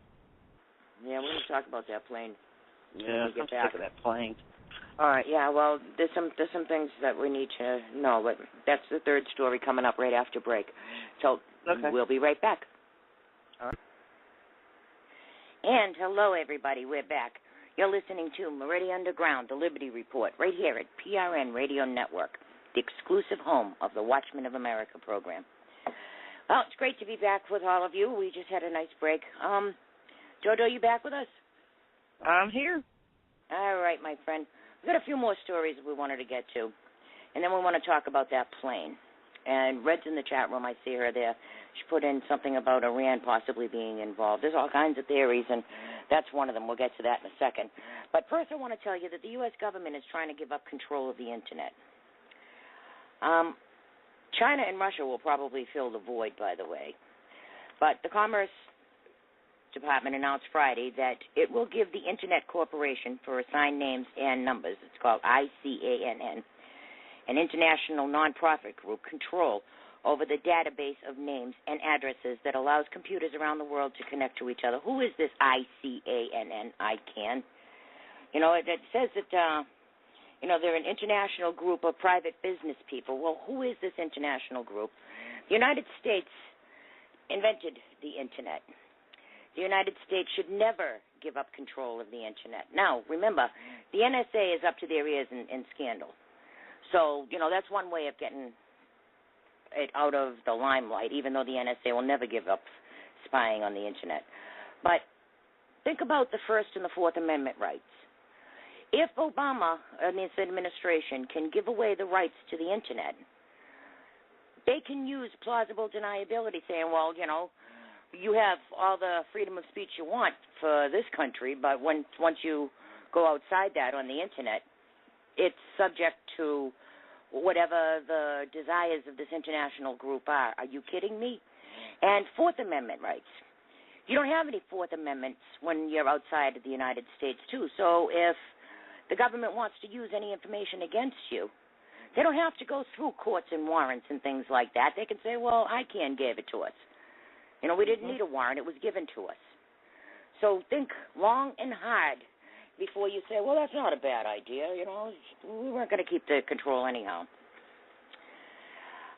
Yeah, we're going to talk about that plane. Yeah, I'm sick of that plane. All right. Yeah, well, there's some things that we need to know, but that's the third story coming up right after break. So we'll be right back. All right. And hello, everybody. We're back. You're listening to Moretti Underground, the Liberty Report, right here at PRN Radio Network, the exclusive home of the Watchmen of America program. Well, it's great to be back with all of you. We just had a nice break. Jojo, you back with us? I'm here. All right, my friend. We've got a few more stories we wanted to get to, and then we want to talk about that plane. And Red's in the chat room. I see her there. She put in something about Iran possibly being involved. There's all kinds of theories, and that's one of them. We'll get to that in a second. But first I want to tell you that the U.S. government is trying to give up control of the Internet. China and Russia will probably fill the void, by the way. But the Commerce Department announced Friday that it will give the Internet Corporation for Assigned Names and Numbers, it's called ICANN, an international nonprofit group, control over the database of names and addresses that allows computers around the world to connect to each other. Who is this ICANN? ICANN. You know, it says that, they're an international group of private business people. Well, who is this international group? The United States invented the Internet. The United States should never give up control of the Internet. Now, remember, the NSA is up to their ears in scandal. So, that's one way of getting it out of the limelight, even though the NSA will never give up spying on the Internet. But think about the First and the Fourth Amendment rights. If Obama and his administration can give away the rights to the Internet, they can use plausible deniability, saying, well, you have all the freedom of speech you want for this country, but once you go outside that on the Internet, it's subject to whatever the desires of this international group are. Are you kidding me? And Fourth Amendment rights. You don't have any Fourth Amendments when you're outside of the United States, too. So if the government wants to use any information against you, they don't have to go through courts and warrants and things like that. They can say, well, ICANN gave it to us. We didn't need a warrant. It was given to us. So think long and hard before you say, well, that's not a bad idea. We weren't going to keep the control anyhow.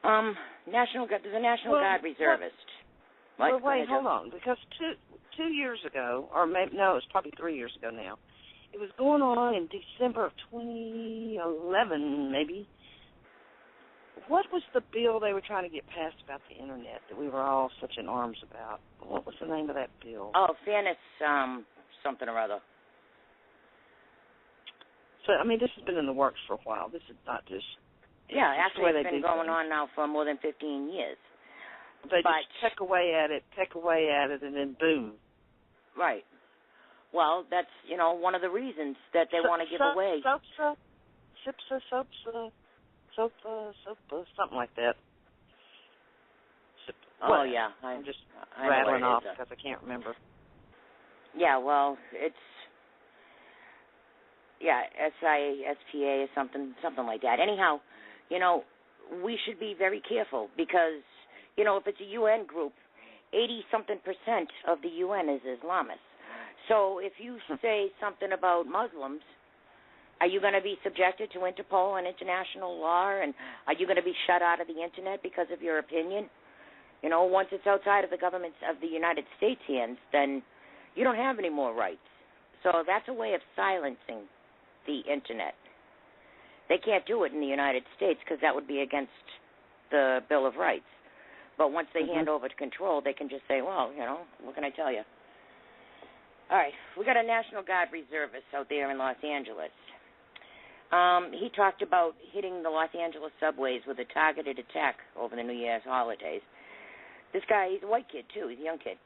There's a National Guard reservist. Well, wait, hold on. Because two years ago, or maybe, no, it was probably 3 years ago now, it was going on in December of 2011, maybe. What was the bill they were trying to get passed about the Internet that we were all such in arms about? What was the name of that bill? Oh, fairness, something or other. So, this has been in the works for a while. This is not just... Yeah, actually it's been going on now for more than 15 years. They just peck away at it, and then boom. Right. Well, that's, one of the reasons that they want to give away. Something like that. Oh, yeah. I'm just rattling off because I can't remember. Yeah, well, Yeah, SISPA or something like that. Anyhow, we should be very careful because, if it's a UN group, 80-something% of the UN is Islamists. So if you say something about Muslims, are you going to be subjected to Interpol and international law, and are you going to be shut out of the Internet because of your opinion? Once it's outside of the government of the United States' hands, then you don't have any more rights. So that's a way of silencing the Internet. They can't do it in the United States because that would be against the Bill of Rights. But once they hand over to control, they can just say, well, what can I tell you? All right, we got a National Guard reservist out there in Los Angeles. He talked about hitting the Los Angeles subways with a targeted attack over the New Year's holidays. This guy, he's a white kid, too. He's a young kid.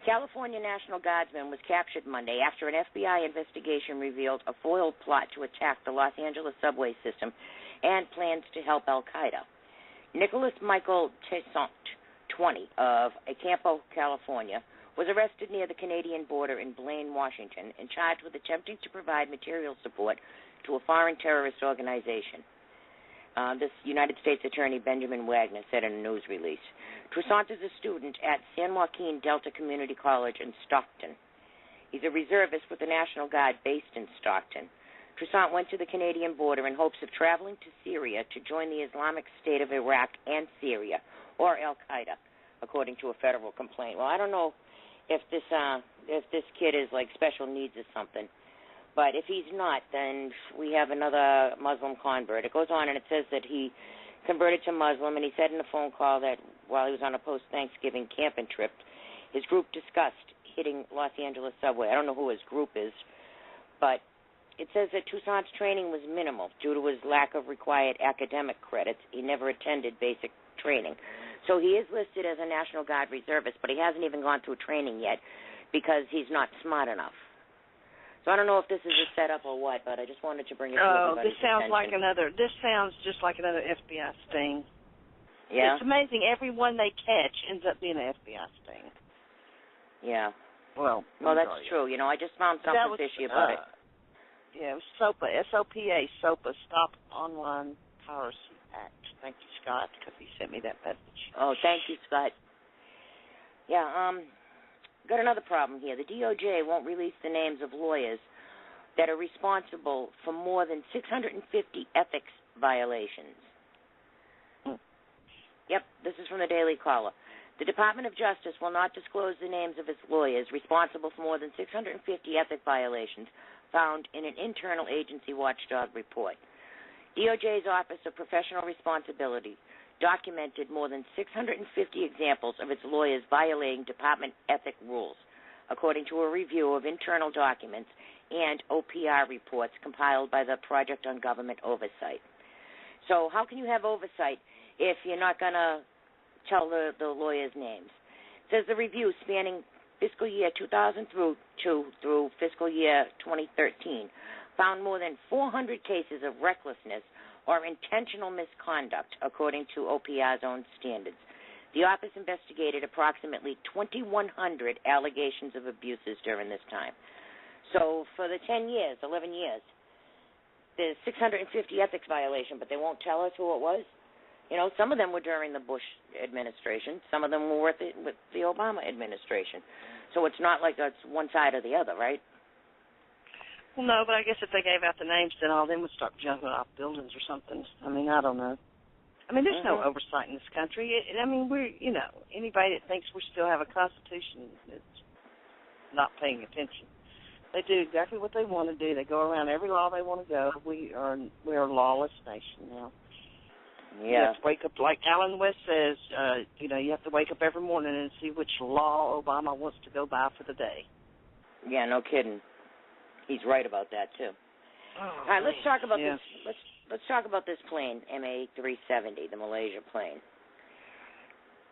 A California National Guardsman was captured Monday after an FBI investigation revealed a foiled plot to attack the Los Angeles subway system and plans to help al-Qaeda. Nicholas Michael Toussaint, 20, of Acampo, California, was arrested near the Canadian border in Blaine, Washington, and charged with attempting to provide material support to a foreign terrorist organization. This United States Attorney Benjamin Wagner said in a news release. Toussaint is a student at San Joaquin Delta Community College in Stockton. He's a reservist with the National Guard based in Stockton. Toussaint went to the Canadian border in hopes of traveling to Syria to join the Islamic State of Iraq and Syria, or al-Qaeda, according to a federal complaint. Well, I don't know if this kid is like special needs or something. But if he's not, then we have another Muslim convert. It goes on and it says that he converted to Muslim, and he said in a phone call that while he was on a post-Thanksgiving camping trip, his group discussed hitting Los Angeles subway. I don't know who his group is, but it says that Toussaint's training was minimal due to his lack of required academic credits. He never attended basic training. So he is listed as a National Guard reservist, but he hasn't even gone through training yet because he's not smart enough. So I don't know if this is a setup or what, but I just wanted to bring it to everybody's attention. This sounds just like another FBI sting. Yeah? It's amazing. Every one they catch ends up being an FBI sting. Yeah. Well, that's true. I just found something fishy about it. Yeah, it was SOPA, S-O-P-A, SOPA, Stop Online Piracy Act. Thank you, Scott, because he sent me that message. Oh, thank you, Scott. Yeah, got another problem here. The DOJ won't release the names of lawyers that are responsible for more than 650 ethics violations. Yep, this is from the Daily Caller. The Department of Justice will not disclose the names of its lawyers responsible for more than 650 ethics violations found in an internal agency watchdog report. DOJ's Office of Professional Responsibility documented more than 650 examples of its lawyers violating department ethic rules, according to a review of internal documents and OPR reports compiled by the Project on Government Oversight. So how can you have oversight if you're not going to tell the lawyers' names? It says the review spanning fiscal year 2002 through fiscal year 2013 found more than 400 cases of recklessness or intentional misconduct, according to OPR's own standards. The office investigated approximately 2,100 allegations of abuses during this time. So for the 11 years, there's 650 ethics violations, but they won't tell us who it was. Some of them were during the Bush administration. Some of them were with the Obama administration. So it's not like it's one side or the other, right? Well, no, but I guess if they gave out the names, then all of them would start jumping off buildings or something. I mean, I don't know. I mean, there's no oversight in this country. Anybody that thinks we still have a Constitution is not paying attention. They do exactly what they want to do. They go around every law they want to go. We're a lawless nation now. Yeah. You have to wake up, like Alan West says, you have to wake up every morning and see which law Obama wants to go by for the day. Yeah, no kidding. He's right about that too. All right, let's talk about this. Let's talk about this plane, MA370, the Malaysia plane.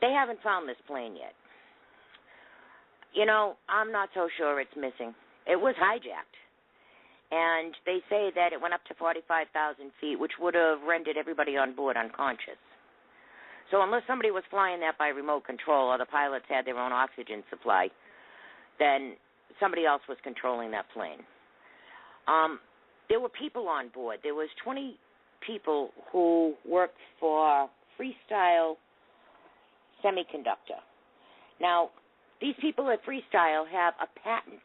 They haven't found this plane yet. I'm not so sure it's missing. It was hijacked, and they say that it went up to 45,000 feet, which would have rendered everybody on board unconscious. So unless somebody was flying that by remote control or the pilots had their own oxygen supply, then somebody else was controlling that plane. there were people on board. There was 20 people who worked for Freestyle Semiconductor. Now, these people at Freestyle have a patent,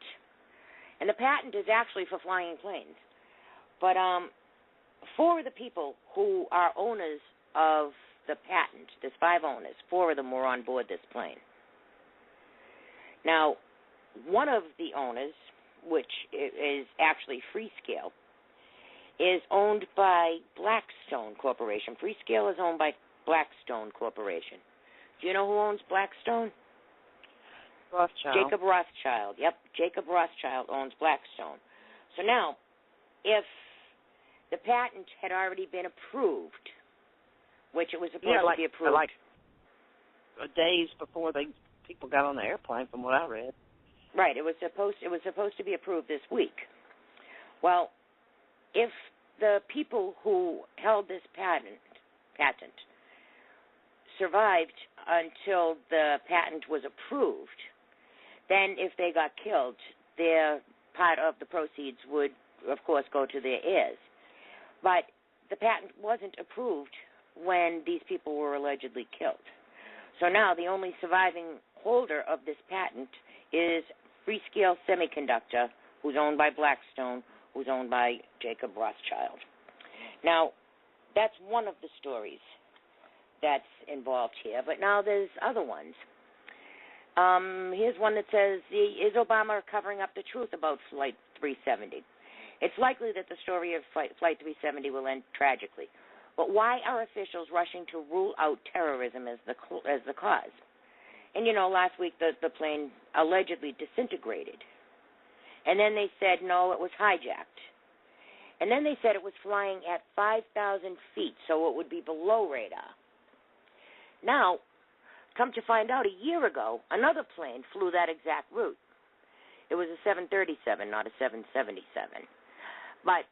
and the patent is actually for flying planes. But 4 of the people who are owners of the patent, there's 5 owners, 4 of them were on board this plane. Now, one of the owners, which is actually Freescale, is owned by Blackstone Corporation. Freescale is owned by Blackstone Corporation. Do you know who owns Blackstone? Rothschild. Jacob Rothschild. Yep, Jacob Rothschild owns Blackstone. So now, if the patent had already been approved, which it was supposed to be approved, like days before people got on the airplane, from what I read. Right, it was supposed to be approved this week. Well, if the people who held this patent survived until the patent was approved, then if they got killed, their part of the proceeds would, of course, go to their heirs. But the patent wasn't approved when these people were allegedly killed. So now the only surviving holder of this patent is Freescale Semiconductor, who's owned by Blackstone, who's owned by Jacob Rothschild. Now, that's one of the stories that's involved here, but now there's other ones. Here's one that says, is Obama covering up the truth about Flight 370? It's likely that the story of Flight 370 will end tragically. But why are officials rushing to rule out terrorism as the cause? And, last week the plane allegedly disintegrated. And then they said, no, it was hijacked. And then they said it was flying at 5,000 feet, so it would be below radar. Now, come to find out, a year ago, another plane flew that exact route. It was a 737, not a 777. But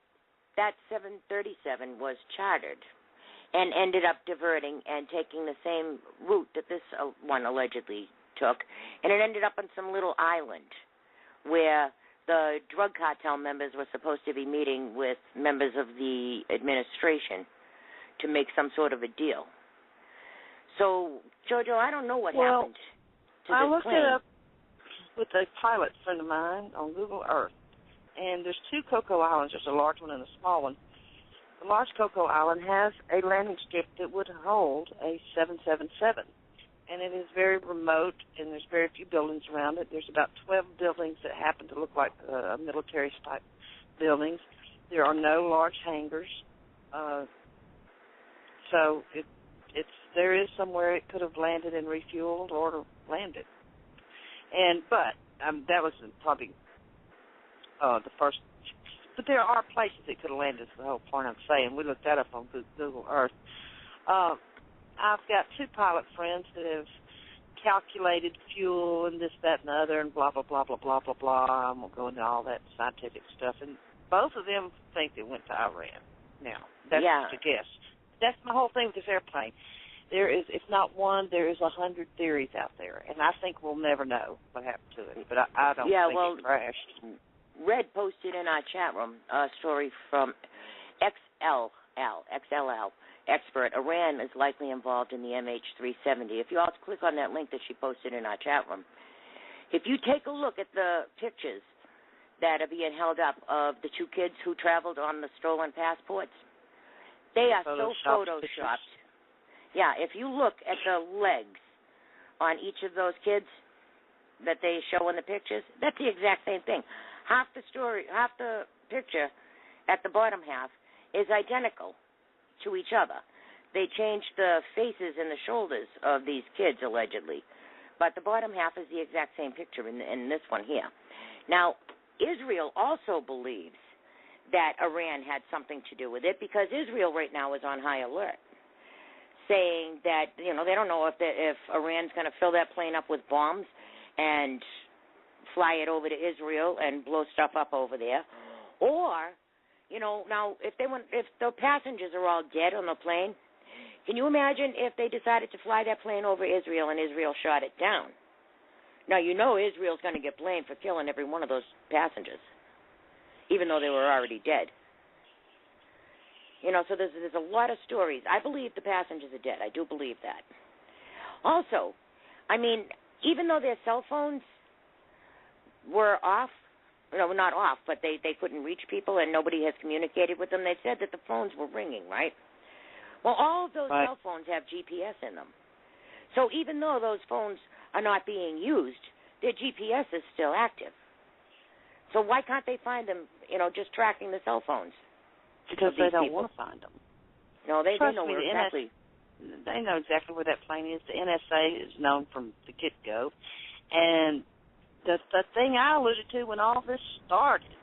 that 737 was chartered and ended up diverting and taking the same route that this one allegedly took, and it ended up on some little island where the drug cartel members were supposed to be meeting with members of the administration to make some sort of a deal. So, Jojo, I don't know what happened to this plane. I looked it up with a pilot friend of mine on Google Earth, and there's 2 Cocoa Islands. There's a large one and a small one. The large Cocoa Island has a landing strip that would hold a 777, and it is very remote, and there's very few buildings around it. There's about 12 buildings that happen to look like military-type buildings. There are no large hangars, so there is somewhere it could have landed and refueled or landed. But that was probably the first. But there are places it could have landed, is the whole point I'm saying. We looked that up on Google Earth. I've got 2 pilot friends that have calculated fuel and this, that, and the other, and blah, blah, blah, blah, blah, blah, blah. I won't go into all that scientific stuff. And both of them think it went to Iran. Now, that's just a guess. That's my whole thing with this airplane. There is, if not one, there is 100 theories out there, and I think we'll never know what happened to it. But I don't think it crashed. Red posted in our chat room a story from XLL expert. Iran is likely involved in the MH370. If you all click on that link that she posted in our chat room, if you take a look at the pictures that are being held up of the 2 kids who traveled on the stolen passports, they are so photoshopped. Yeah, if you look at the legs on each of those kids that they show in the pictures, that's the exact same thing. Half the picture at the bottom half is identical to each other. They changed the faces and the shoulders of these kids, allegedly. But the bottom half is the exact same picture in this one here. Now, Israel also believes that Iran had something to do with it, because Israel right now is on high alert, saying that, they don't know if Iran's going to fill that plane up with bombs and fly it over to Israel and blow stuff up over there, or, now if the passengers are all dead on the plane, can you imagine if they decided to fly that plane over Israel and Israel shot it down? Now, Israel's going to get blamed for killing every one of those passengers, even though they were already dead. So there's a lot of stories. I believe the passengers are dead. I do believe that. Also, I mean, even though their cell phones were off, not off, but they couldn't reach people and nobody has communicated with them, they said that the phones were ringing, right? Well, all of those cell phones have GPS in them. So even though those phones are not being used, their GPS is still active. So why can't they find them, just tracking the cell phones? Because they don't want to find them. No, they know where exactly. They know exactly where that plane is. The NSA is known from the get-go. And the thing I alluded to when all this started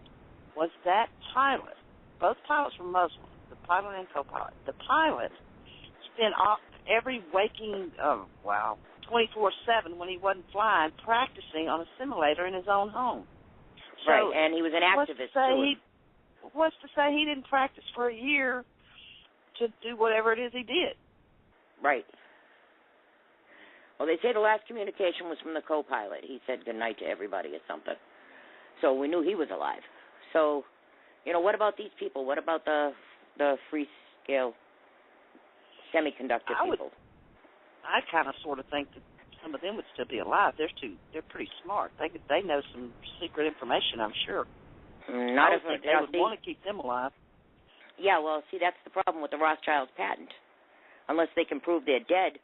was that pilot. Both pilots were Muslim, the pilot and co-pilot. The pilot spent every waking, 24/7 when he wasn't flying, practicing on a simulator in his own home. So right, and he was an activist, too. What's to say he didn't practice for a year to do whatever it is he did? Right. Well, they say the last communication was from the co-pilot. He said goodnight to everybody or something. So we knew he was alive. So, what about these people? What about the free-scale semiconductor people? I kind of sort of think that some of them would still be alive. They're pretty smart. They know some secret information, I'm sure. Not I if think they would want to keep them alive. Yeah, well, see, that's the problem with the Rothschilds patent. Unless they can prove they're dead,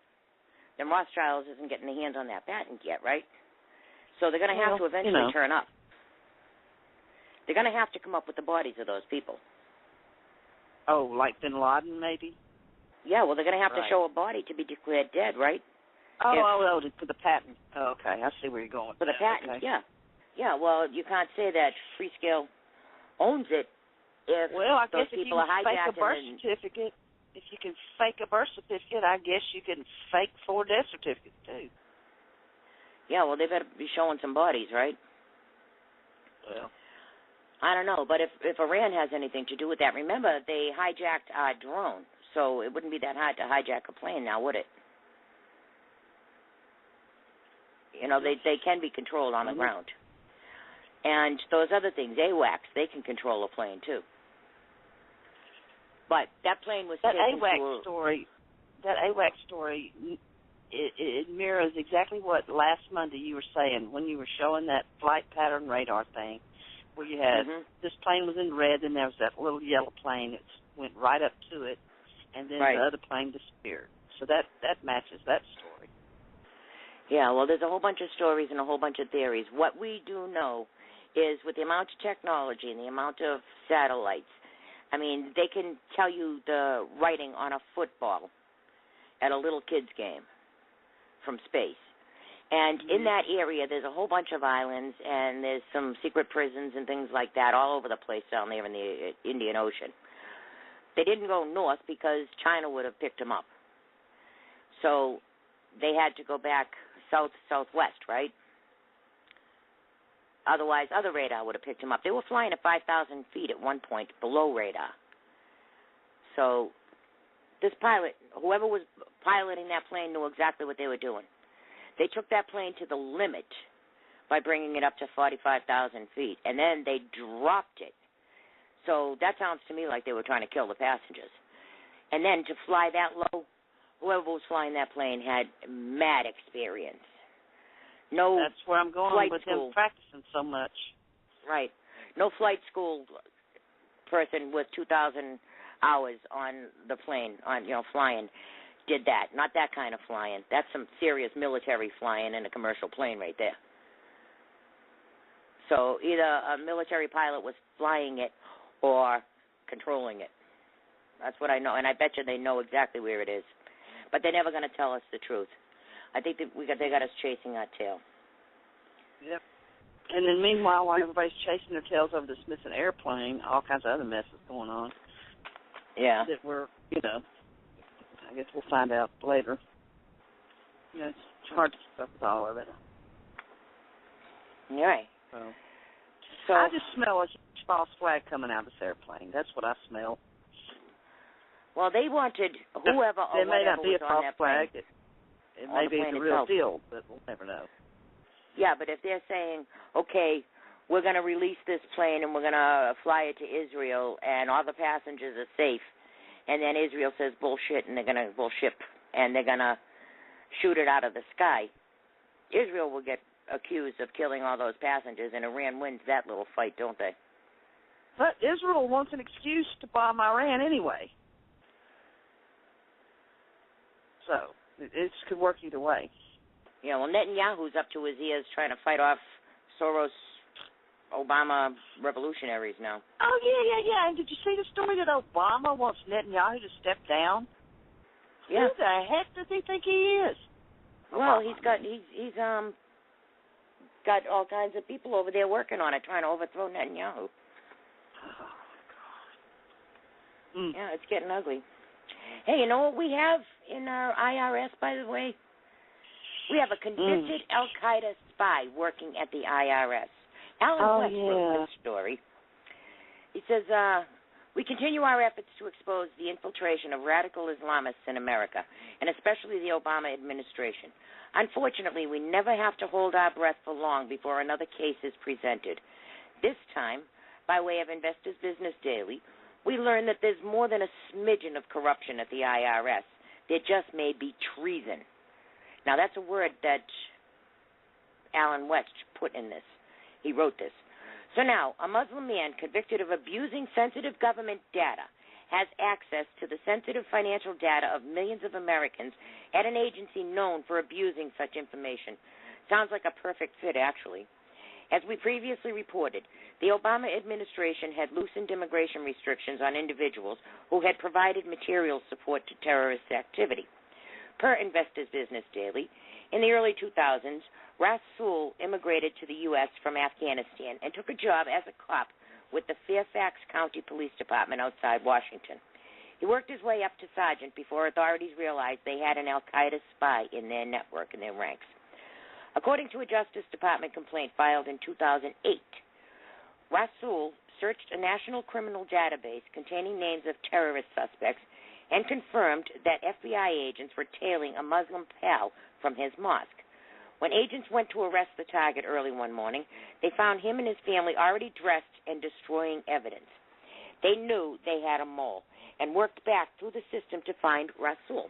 then Rothschilds isn't getting their hands on that patent yet, right? So they're going to have to eventually turn up. They're going to have to come up with the bodies of those people. Oh, like Bin Laden, maybe? Yeah, well, they're going to have to show a body to be declared dead, right? For the patent. Oh, okay, I see where you're going. For the patent, okay. Yeah. Yeah, well, you can't say that Freescale owns it if I those guess people are hijacking. If you can fake a birth certificate, I guess you can fake 4 death certificates, too. Yeah, well, they better be showing some bodies, right? Well, I don't know, but if Iran has anything to do with that, remember, they hijacked our drone, so it wouldn't be that hard to hijack a plane now, would it? They can be controlled on the ground. And those other things, AWACS, they can control a plane, too. But that plane was that taken AWACS story. That AWACS story, it mirrors exactly what last Monday you were saying when you were showing that flight pattern radar thing, where you had this plane was in red, and there was that little yellow plane that went right up to it, and then the other plane disappeared. So that matches that story. Yeah, well, there's a whole bunch of stories and a whole bunch of theories. What we do know is with the amount of technology and the amount of satellites, I mean, they can tell you the writing on a football at a little kid's game from space. And in that area, there's a whole bunch of islands, and there's some secret prisons and things like that all over the place down there in the Indian Ocean. They didn't go north because China would have picked them up. So they had to go back southwest, right? Otherwise, other radar would have picked them up. They were flying at 5,000 feet at one point below radar. So this pilot, whoever was piloting that plane, knew exactly what they were doing. They took that plane to the limit by bringing it up to 45,000 feet, and then they dropped it. So that sounds to me like they were trying to kill the passengers. And then to fly that low, whoever was flying that plane had mad experience. That's where I'm going with them practicing so much. Right. No flight school person with 2,000 hours on the plane, flying, did that. Not that kind of flying. That's some serious military flying in a commercial plane right there. So either a military pilot was flying it or controlling it. That's what I know, and I bet you they know exactly where it is. But they're never going to tell us the truth. I think that they got us chasing our tail. Yep. And then meanwhile, while everybody's chasing their tails over this missing airplane, all kinds of other messes going on. Yeah. That we're, I guess we'll find out later. It's hard to keep up with all of it. Right. So I just smell a false flag coming out of this airplane. That's what I smell. Well, they wanted whoever or whatever may not be a false flag. It may be the real deal, but we'll never know. Yeah, but if they're saying, okay, we're going to release this plane and we're going to fly it to Israel and all the passengers are safe, and then Israel says bullshit, and they're going to bullship, and they're going to shoot it out of the sky, Israel will get accused of killing all those passengers, and Iran wins that little fight, don't they? But Israel wants an excuse to bomb Iran anyway. So it could work either way. Yeah, well, Netanyahu's up to his ears trying to fight off Soros, Obama revolutionaries now. Oh, yeah. And did you see the story that Obama wants Netanyahu to step down? Yeah. Who the heck does he think he is? Well, he's got all kinds of people over there working on it, trying to overthrow Netanyahu. Oh, God. Yeah, it's getting ugly. Hey, you know what we have in our IRS, by the way? We have a convicted Al-Qaeda spy working at the IRS. Alan West wrote this story. He says, we continue our efforts to expose the infiltration of radical Islamists in America, and especially the Obama administration. Unfortunately, we never have to hold our breath for long before another case is presented. This time, by way of Investors Business Daily, we learn that there's more than a smidgen of corruption at the IRS. There just may be treason. Now, that's a word that Alan West put in this. He wrote this. So now, a Muslim man convicted of abusing sensitive government data has access to the sensitive financial data of millions of Americans at an agency known for abusing such information. Sounds like a perfect fit, actually. As we previously reported, the Obama administration had loosened immigration restrictions on individuals who had provided material support to terrorist activity. Per Investors Business Daily, in the early 2000s, Rasul immigrated to the U.S. from Afghanistan and took a job as a cop with the Fairfax County Police Department outside Washington. He worked his way up to sergeant before authorities realized they had an Al-Qaeda spy in their network, in their ranks. According to a Justice Department complaint filed in 2008, Rasul searched a national criminal database containing names of terrorist suspects and confirmed that FBI agents were tailing a Muslim pal from his mosque. When agents went to arrest the target early one morning, they found him and his family already dressed and destroying evidence. They knew they had a mole and worked back through the system to find Rasul.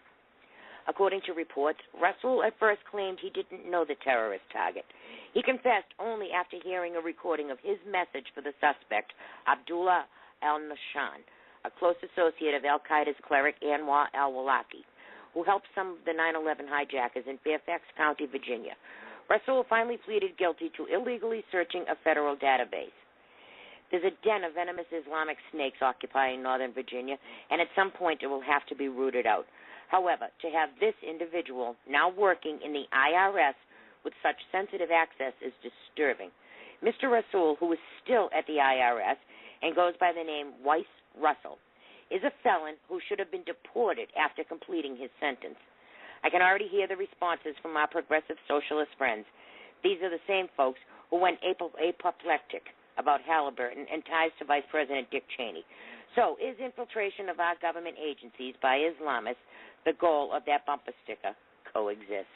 According to reports, Rasul at first claimed he didn't know the terrorist target. He confessed only after hearing a recording of his message for the suspect, Abdullah al-Nashan, a close associate of Al-Qaeda's cleric Anwar al-Awlaki, who helped some of the 9/11 hijackers in Fairfax County, Virginia. Rasul finally pleaded guilty to illegally searching a federal database. There's a den of venomous Islamic snakes occupying northern Virginia, and at some point it will have to be rooted out. However, to have this individual now working in the IRS with such sensitive access is disturbing. Mr. Rasul, who is still at the IRS and goes by the name Weiss Russell, is a felon who should have been deported after completing his sentence. I can already hear the responses from our progressive socialist friends. These are the same folks who went apoplectic about Halliburton and ties to Vice President Dick Cheney. So, is infiltration of our government agencies by Islamists the goal of that bumper sticker? Coexist.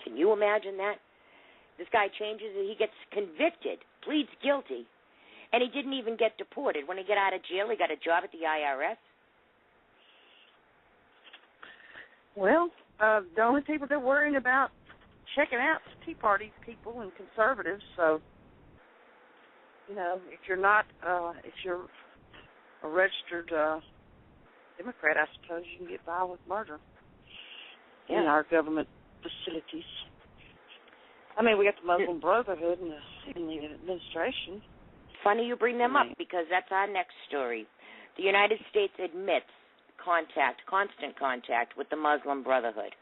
Can you imagine that? This guy changes, he gets convicted, pleads guilty, and he didn't even get deported. When he got out of jail, he got a job at the IRS. Well, the only people they're worrying about checking out is Tea Party people and conservatives. So, you know, if you're not, if you're a registered Democrat, I suppose you can get by with murder in our government facilities. I mean, we got the Muslim Brotherhood in the administration. Funny you bring them up, because that's our next story. The United States admits constant contact with the Muslim Brotherhood.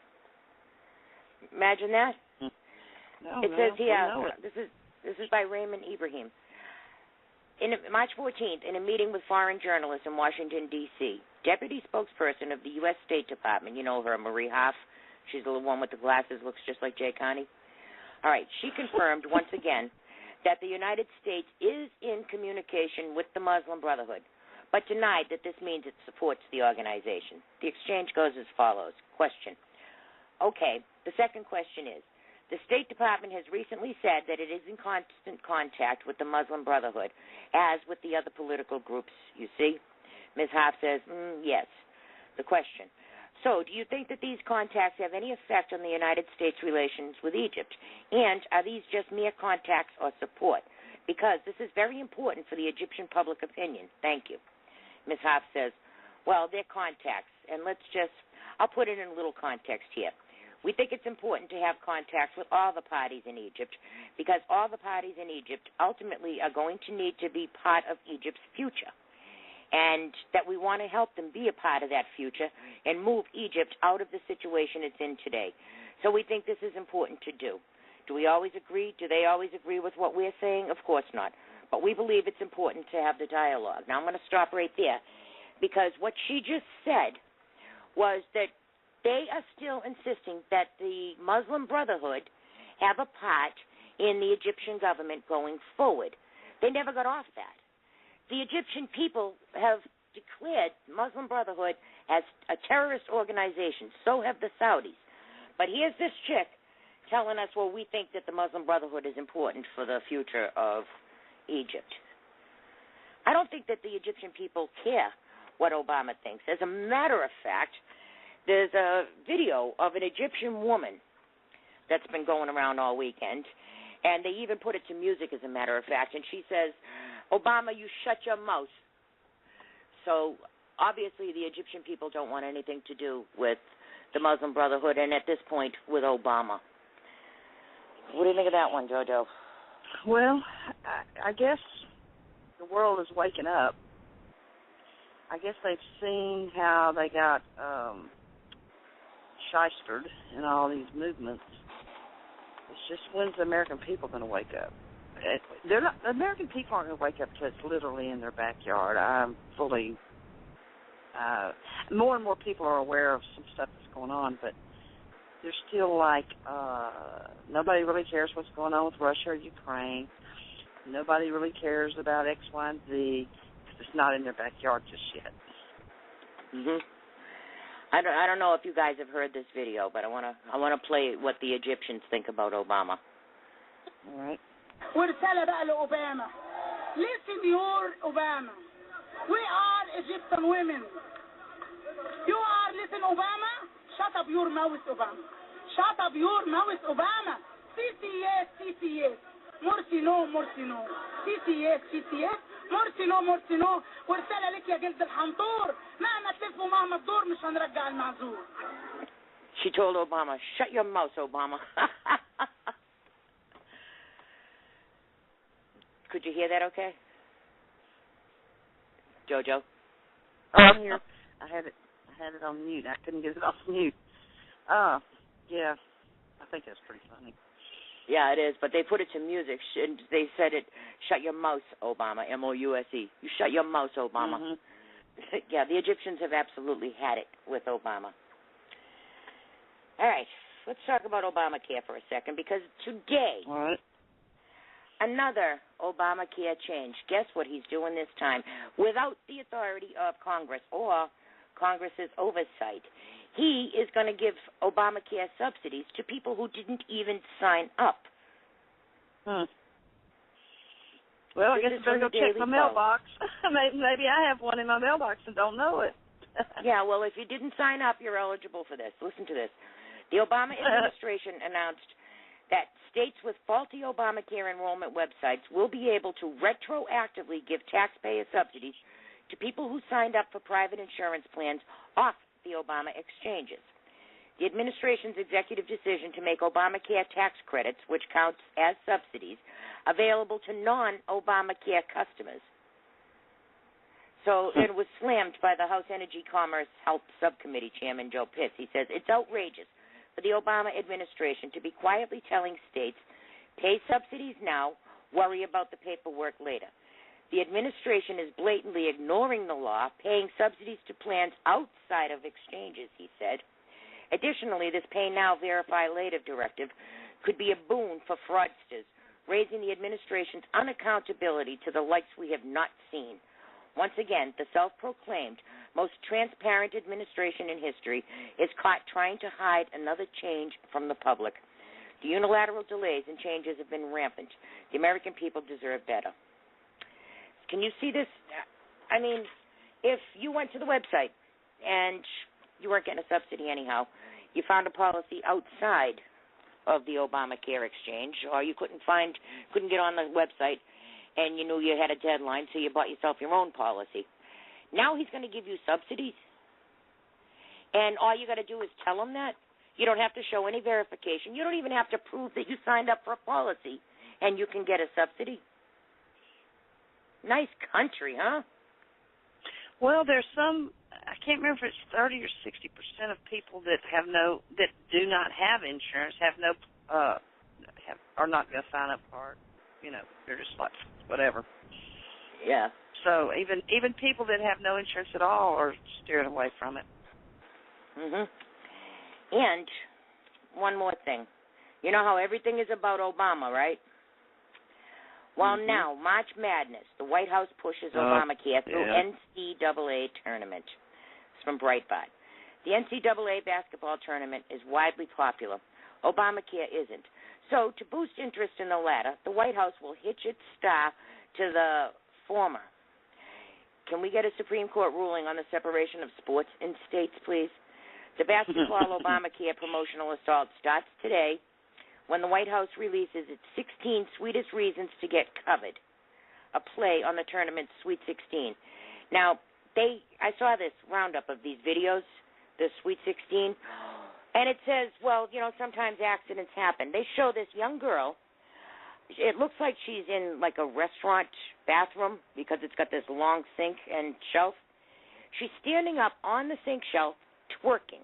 Imagine that. No, it says here, this is by Raymond Ibrahim. In March 14th, in a meeting with foreign journalists in Washington, D.C., deputy spokesperson of the U.S. State Department, you know her, Marie Hoff, she's the one with the glasses, looks just like Jay Connie. All right, she confirmed once again that the United States is in communication with the Muslim Brotherhood, but denied that this means it supports the organization. The exchange goes as follows. Question. Okay, the second question is, the State Department has recently said that it is in constant contact with the Muslim Brotherhood, as with the other political groups, you see. Ms. Hoff says, yes. The question. So, do you think that these contacts have any effect on the United States' relations with Egypt? And are these just mere contacts or support? Because this is very important for the Egyptian public opinion. Thank you. Ms. Hoff says, well, they're contacts. And I'll put it in a little context here. We think it's important to have contacts with all the parties in Egypt because all the parties in Egypt ultimately are going to need to be part of Egypt's future, and that we want to help them be a part of that future and move Egypt out of the situation it's in today. So we think this is important to do. Do we always agree? Do they always agree with what we're saying? Of course not. But we believe it's important to have the dialogue. Now, I'm going to stop right there because what she just said was that they are still insisting that the Muslim Brotherhood have a part in the Egyptian government going forward. They never got off that. The Egyptian people have declared Muslim Brotherhood as a terrorist organization. So have the Saudis. But here's this chick telling us, well, we think that the Muslim Brotherhood is important for the future of Egypt. I don't think that the Egyptian people care what Obama thinks. As a matter of fact, there's a video of an Egyptian woman that's been going around all weekend, and they even put it to music, as a matter of fact, and she says, Obama, you shut your mouth. So obviously the Egyptian people don't want anything to do with the Muslim Brotherhood, and at this point with Obama. What do you think of that one, JoJo? Well, I guess the world is waking up. I guess they've seen how they got shystered in all these movements. It's just, when's the American people going to wake up? The American people aren't going to wake up until it's literally in their backyard. I'm fully... more and more people are aware of some stuff that's going on, but they're still like, nobody really cares what's going on with Russia or Ukraine. Nobody really cares about X, Y, and Z. It's not in their backyard just yet. Mhm. I don't know if you guys have heard this video, but I want to play what the Egyptians think about Obama. All right. ورسالة بقى لأوباما. Listen, your Obama. We are Egyptian women. You are listen, Obama. Shut up your mouth, Obama. Shut up your mouth, Obama. CCS, CCS. Morsi no, Morsi no. CCS, CCS. مرسي نو ورسالة لك يا جلد الحنطور مهما تلف ومهما تدور مش هنرجع المعذور. She told Obama, shut your mouth, Obama. Could you hear that okay? JoJo? Oh, I'm here. I had it on mute. I couldn't get it off mute. Yeah. I think that's pretty funny. Yeah, it is, but they put it to music, and they said it, shut your mouth, Obama, M-O-U-S-E. You shut your mouth, Obama. Mm-hmm. Yeah, the Egyptians have absolutely had it with Obama. All right, let's talk about Obamacare for a second, because today, all right, another Obamacare change. Guess what he's doing this time? Without the authority of Congress or Congress's oversight. He is going to give Obamacare subsidies to people who didn't even sign up. Well, I guess I better go check my mailbox. Maybe I have one in my mailbox and don't know it. Yeah, well, if you didn't sign up, you're eligible for this. Listen to this. The Obama administration announced that states with faulty Obamacare enrollment websites will be able to retroactively give taxpayer subsidies to people who signed up for private insurance plans off the Obama exchanges. The administration's executive decision to make Obamacare tax credits, which counts as subsidies, available to non-Obamacare customers. So it was slammed by the House Energy Commerce Health Subcommittee Chairman Joe Pitts. He says, it's outrageous for the Obama administration to be quietly telling states, pay subsidies now, worry about the paperwork later. The administration is blatantly ignoring the law, paying subsidies to plans outside of exchanges, he said. Additionally, this pay now, verify later directive could be a boon for fraudsters, raising the administration's unaccountability to the likes we have not seen. Once again, the self-proclaimed most transparent administration in history is caught trying to hide another change from the public. The unilateral delays and changes have been rampant. The American people deserve better. Can you see this? I mean, if you went to the website and you weren't getting a subsidy anyhow, you found a policy outside of the Obamacare exchange, or you couldn't get on the website, and you knew you had a deadline, so you bought yourself your own policy. Now he's going to give you subsidies, and all you got to do is tell him that. You don't have to show any verification. You don't even have to prove that you signed up for a policy, and you can get a subsidy. Nice country, huh? Well, there's some. I can't remember if it's 30 or 60% of people that do not have insurance, are not going to sign up for it. You know, they're just like whatever. Yeah. So even people that have no insurance at all are steering away from it. Mhm. And one more thing, you know how everything is about Obama, right? Well, now March Madness, the White House pushes Obamacare through NCAA tournament. From Breitbart. The NCAA basketball tournament is widely popular. Obamacare isn't. So, to boost interest in the latter, the White House will hitch its star to the former. Can we get a Supreme Court ruling on the separation of sports and states, please? The basketball Obamacare promotional assault starts today when the White House releases its 16 sweetest reasons to get covered, a play on the tournament's Sweet 16. Now, I saw this roundup of these videos, the Sweet 16, and it says, well, you know, sometimes accidents happen. They show this young girl. It looks like she's in, like, a restaurant bathroom because it's got this long sink and shelf. She's standing up on the sink shelf, twerking,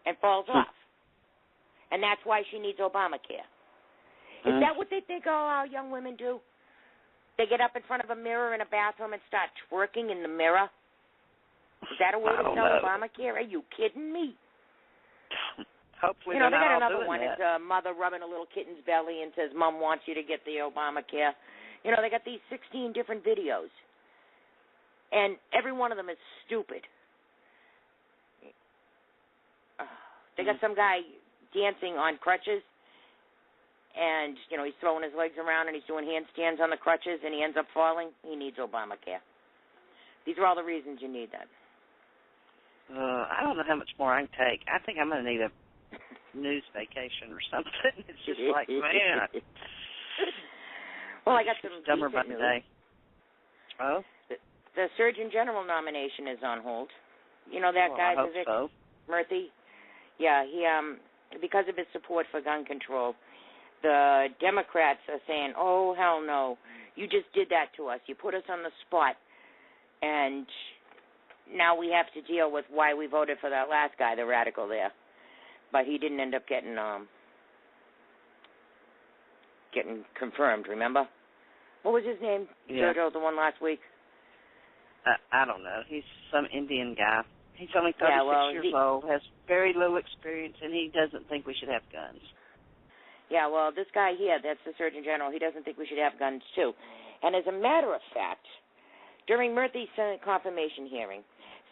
and falls off. And that's why she needs Obamacare. Is that what they think all our young women do? They get up in front of a mirror in a bathroom and start twerking in the mirror? Is that a way to sell Obamacare? Are you kidding me? Hopefully, they got another one. That. It's a mother rubbing a little kitten's belly and says, Mom wants you to get the Obamacare. You know, they got these 16 different videos. And every one of them is stupid. They got some guy dancing on crutches. And, you know, he's throwing his legs around and he's doing handstands on the crutches and he ends up falling. He needs Obamacare. These are all the reasons you need that. I don't know how much more I can take. I think I'm going to need a news vacation or something. It's just like, man. Well, I got some dumber by the day. Oh? The Surgeon General nomination is on hold. You know that guy, I hope so. Moretti? Yeah, he because of his support for gun control, the Democrats are saying, oh, hell no, you just did that to us. You put us on the spot, and now we have to deal with why we voted for that last guy, the radical there. But he didn't end up getting confirmed, remember? What was his name, Jojo, the one last week? I don't know. He's some Indian guy. He's only 36 years old, has very little experience, and he doesn't think we should have guns. Yeah, well, this guy here, that's the Surgeon General, he doesn't think we should have guns, too. And as a matter of fact, during Murphy's Senate confirmation hearing,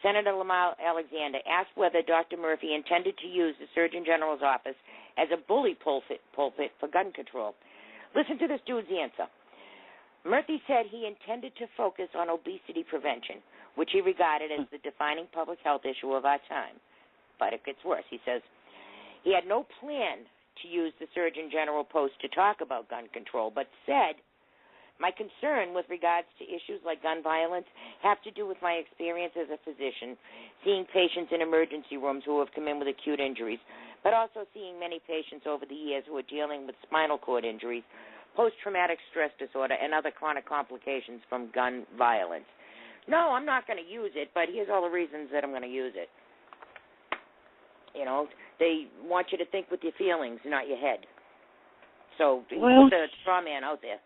Senator Lamar Alexander asked whether Dr. Murphy intended to use the Surgeon General's office as a bully pulpit for gun control. Listen to this dude's answer. Murphy said he intended to focus on obesity prevention, which he regarded as the defining public health issue of our time. But it gets worse. He says he had no plan to use the Surgeon General post to talk about gun control, but said, my concern with regards to issues like gun violence have to do with my experience as a physician, seeing patients in emergency rooms who have come in with acute injuries, but also seeing many patients over the years who are dealing with spinal cord injuries, post-traumatic stress disorder, and other chronic complications from gun violence. No, I'm not going to use it, but here's all the reasons that I'm going to use it. You know, they want you to think with your feelings, not your head. So put the straw man out there.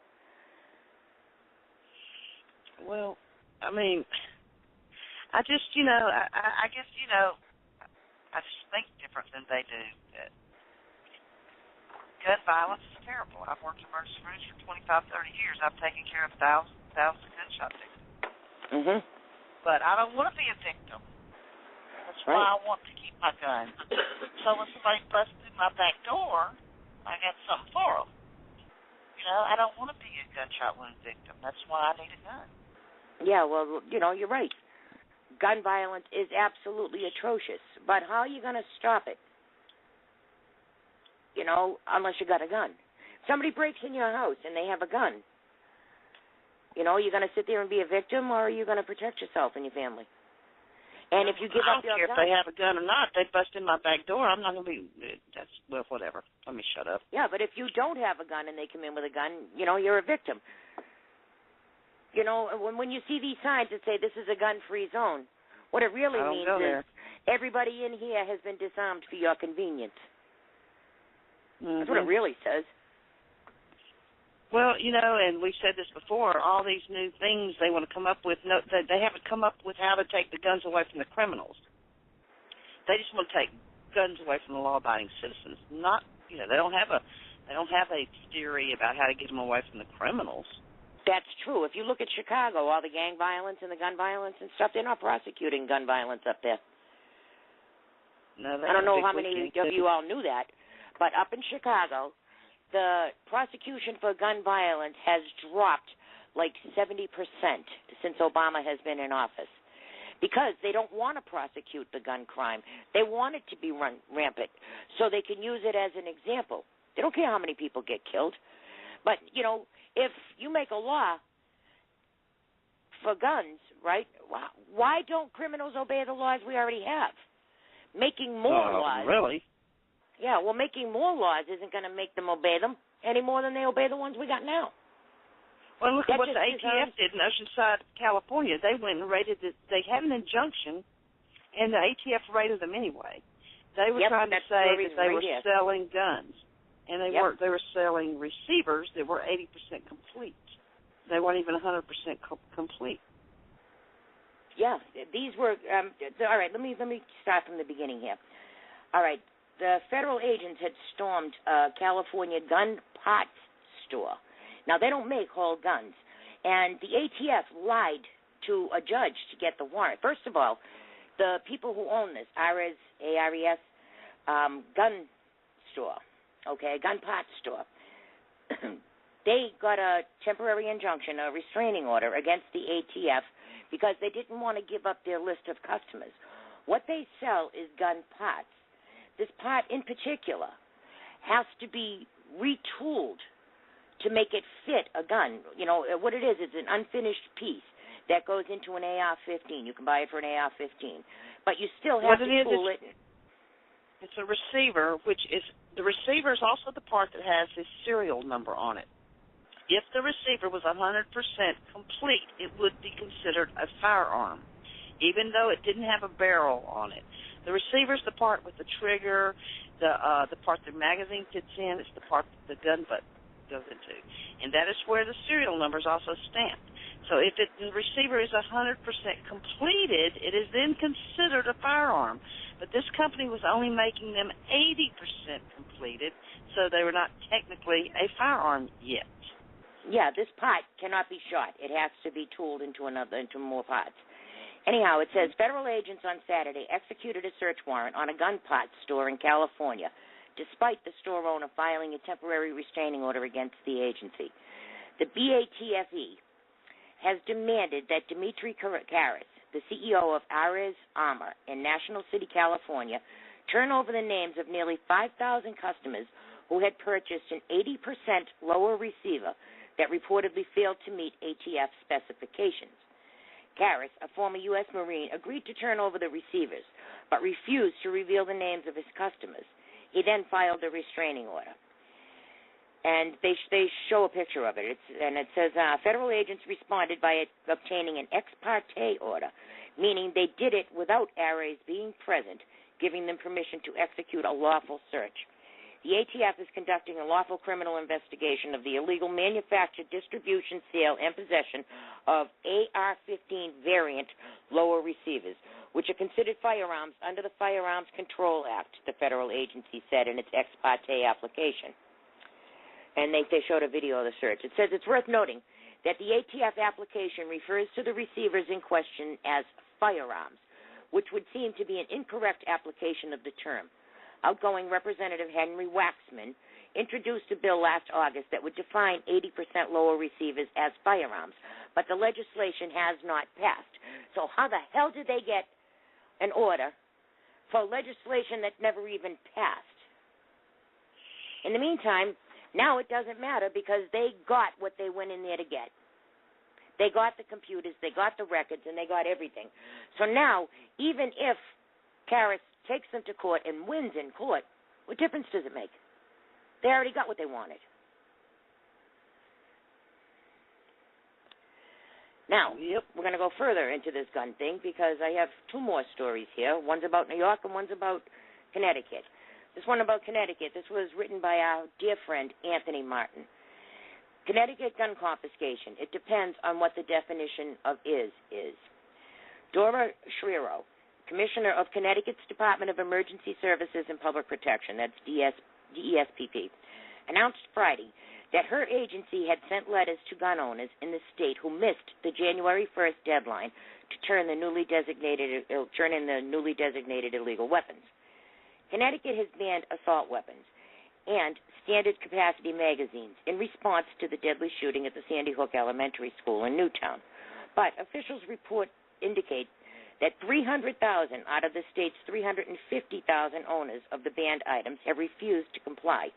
Well, I mean, I just, I guess, I just think different than they do. Gun violence is terrible. I've worked in emergency rooms for 25, 30 years. I've taken care of thousands of gunshot victims. Mm-hmm. But I don't want to be a victim. That's why I want to keep my gun. So when somebody busts through my back door, I got something for them. I don't want to be a gunshot wound victim. That's why I need a gun. Yeah, well, you're right. Gun violence is absolutely atrocious. But how are you going to stop it? Unless you got a gun. Somebody breaks in your house and they have a gun. Are you going to sit there and be a victim, or are you going to protect yourself and your family? And if you give up your gun... I don't care if they have a gun or not. They bust in my back door. I'm not going to be... whatever. Let me shut up. Yeah, but if you don't have a gun and they come in with a gun, you're a victim. When you see these signs that say this is a gun-free zone, what it really means is everybody in here has been disarmed for your convenience. Mm-hmm. That's what it really says. Well, and we've said this before, all these new things they want to come up with, they haven't come up with how to take the guns away from the criminals. They just want to take guns away from the law-abiding citizens. They don't have a theory about how to get them away from the criminals. That's true. If you look at Chicago, all the gang violence and the gun violence and stuff, they're not prosecuting gun violence up there. No, I don't know how many of you all knew that, but up in Chicago, the prosecution for gun violence has dropped like 70% since Obama has been in office, because they don't want to prosecute the gun crime. They want it to be rampant so they can use it as an example. They don't care how many people get killed. But, if you make a law for guns, right, why don't criminals obey the laws we already have? Making more laws. Really? Yeah, well, making more laws isn't going to make them obey them any more than they obey the ones we got now. Well, look at what the ATF did in Oceanside, California. They went and raided it. They had an injunction, and the ATF raided them anyway. They were trying to say that they were selling guns, and they weren't. They were selling receivers that were 80% complete. They weren't even 100% complete. Yeah, these were all right. Let me start from the beginning here. All right, the federal agents had stormed a California gun pot store. Now, they don't make whole guns, and the ATF lied to a judge to get the warrant. First of all, the people who own this, ARES, A-R-E-S, gun store, gun pot store, they got a temporary injunction, a restraining order against the ATF because they didn't want to give up their list of customers. What they sell is gun pots. This pot in particular has to be retooled to make it fit a gun. What it is an unfinished piece that goes into an AR-15. You can buy it for an AR-15. But you still have to tool it. It's a receiver, the receiver is also the part that has the serial number on it. If the receiver was 100% complete, it would be considered a firearm, even though it didn't have a barrel on it. The receiver's the part with the trigger, the part the magazine fits in. It's the part that the gun butt goes into, and that is where the serial number is also stamped. So if the receiver is 100% completed, it is then considered a firearm. But this company was only making them 80% completed, so they were not technically a firearm yet. Yeah, this pot cannot be shot. It has to be tooled into more pots. Anyhow, it says federal agents on Saturday executed a search warrant on a gun pot store in California, despite the store owner filing a temporary restraining order against the agency. The BATFE has demanded that Dimitri Karas, the CEO of Ares Armor in National City, California, turn over the names of nearly 5,000 customers who had purchased an 80% lower receiver that reportedly failed to meet ATF specifications. Karas, a former U.S. Marine, agreed to turn over the receivers, but refused to reveal the names of his customers. He then filed a restraining order. And they show a picture of it. It says, federal agents responded by obtaining an ex parte order, meaning they did it without Ares being present, giving them permission to execute a lawful search. The ATF is conducting a lawful criminal investigation of the illegal manufacture, distribution, sale, and possession of AR-15 variant lower receivers, which are considered firearms under the Firearms Control Act, the federal agency said in its ex parte application. And they showed a video of the search. It says it's worth noting that the ATF application refers to the receivers in question as firearms, which would seem to be an incorrect application of the term. Outgoing Representative Henry Waxman introduced a bill last August that would define 80% lower receivers as firearms, but the legislation has not passed. So how the hell did they get an order for legislation that never even passed? In the meantime, now it doesn't matter because they got what they went in there to get. They got the computers, they got the records, and they got everything. So now, even if Karras takes them to court and wins in court, what difference does it make? They already got what they wanted. Now, we're going to go further into this gun thing because I have two more stories here. One's about New York and one's about Connecticut. This one about Connecticut, this was written by our dear friend Anthony Martin. Connecticut gun confiscation. It depends on what the definition of is. Dora Schreiro, Commissioner of Connecticut's Department of Emergency Services and Public Protection, that's DESPP, announced Friday that her agency had sent letters to gun owners in the state who missed the January 1st deadline to turn in the newly designated illegal weapons. Connecticut has banned assault weapons and standard capacity magazines in response to the deadly shooting at the Sandy Hook Elementary School in Newtown. But officials report indicate that 300,000 out of the state's 350,000 owners of the banned items have refused to comply.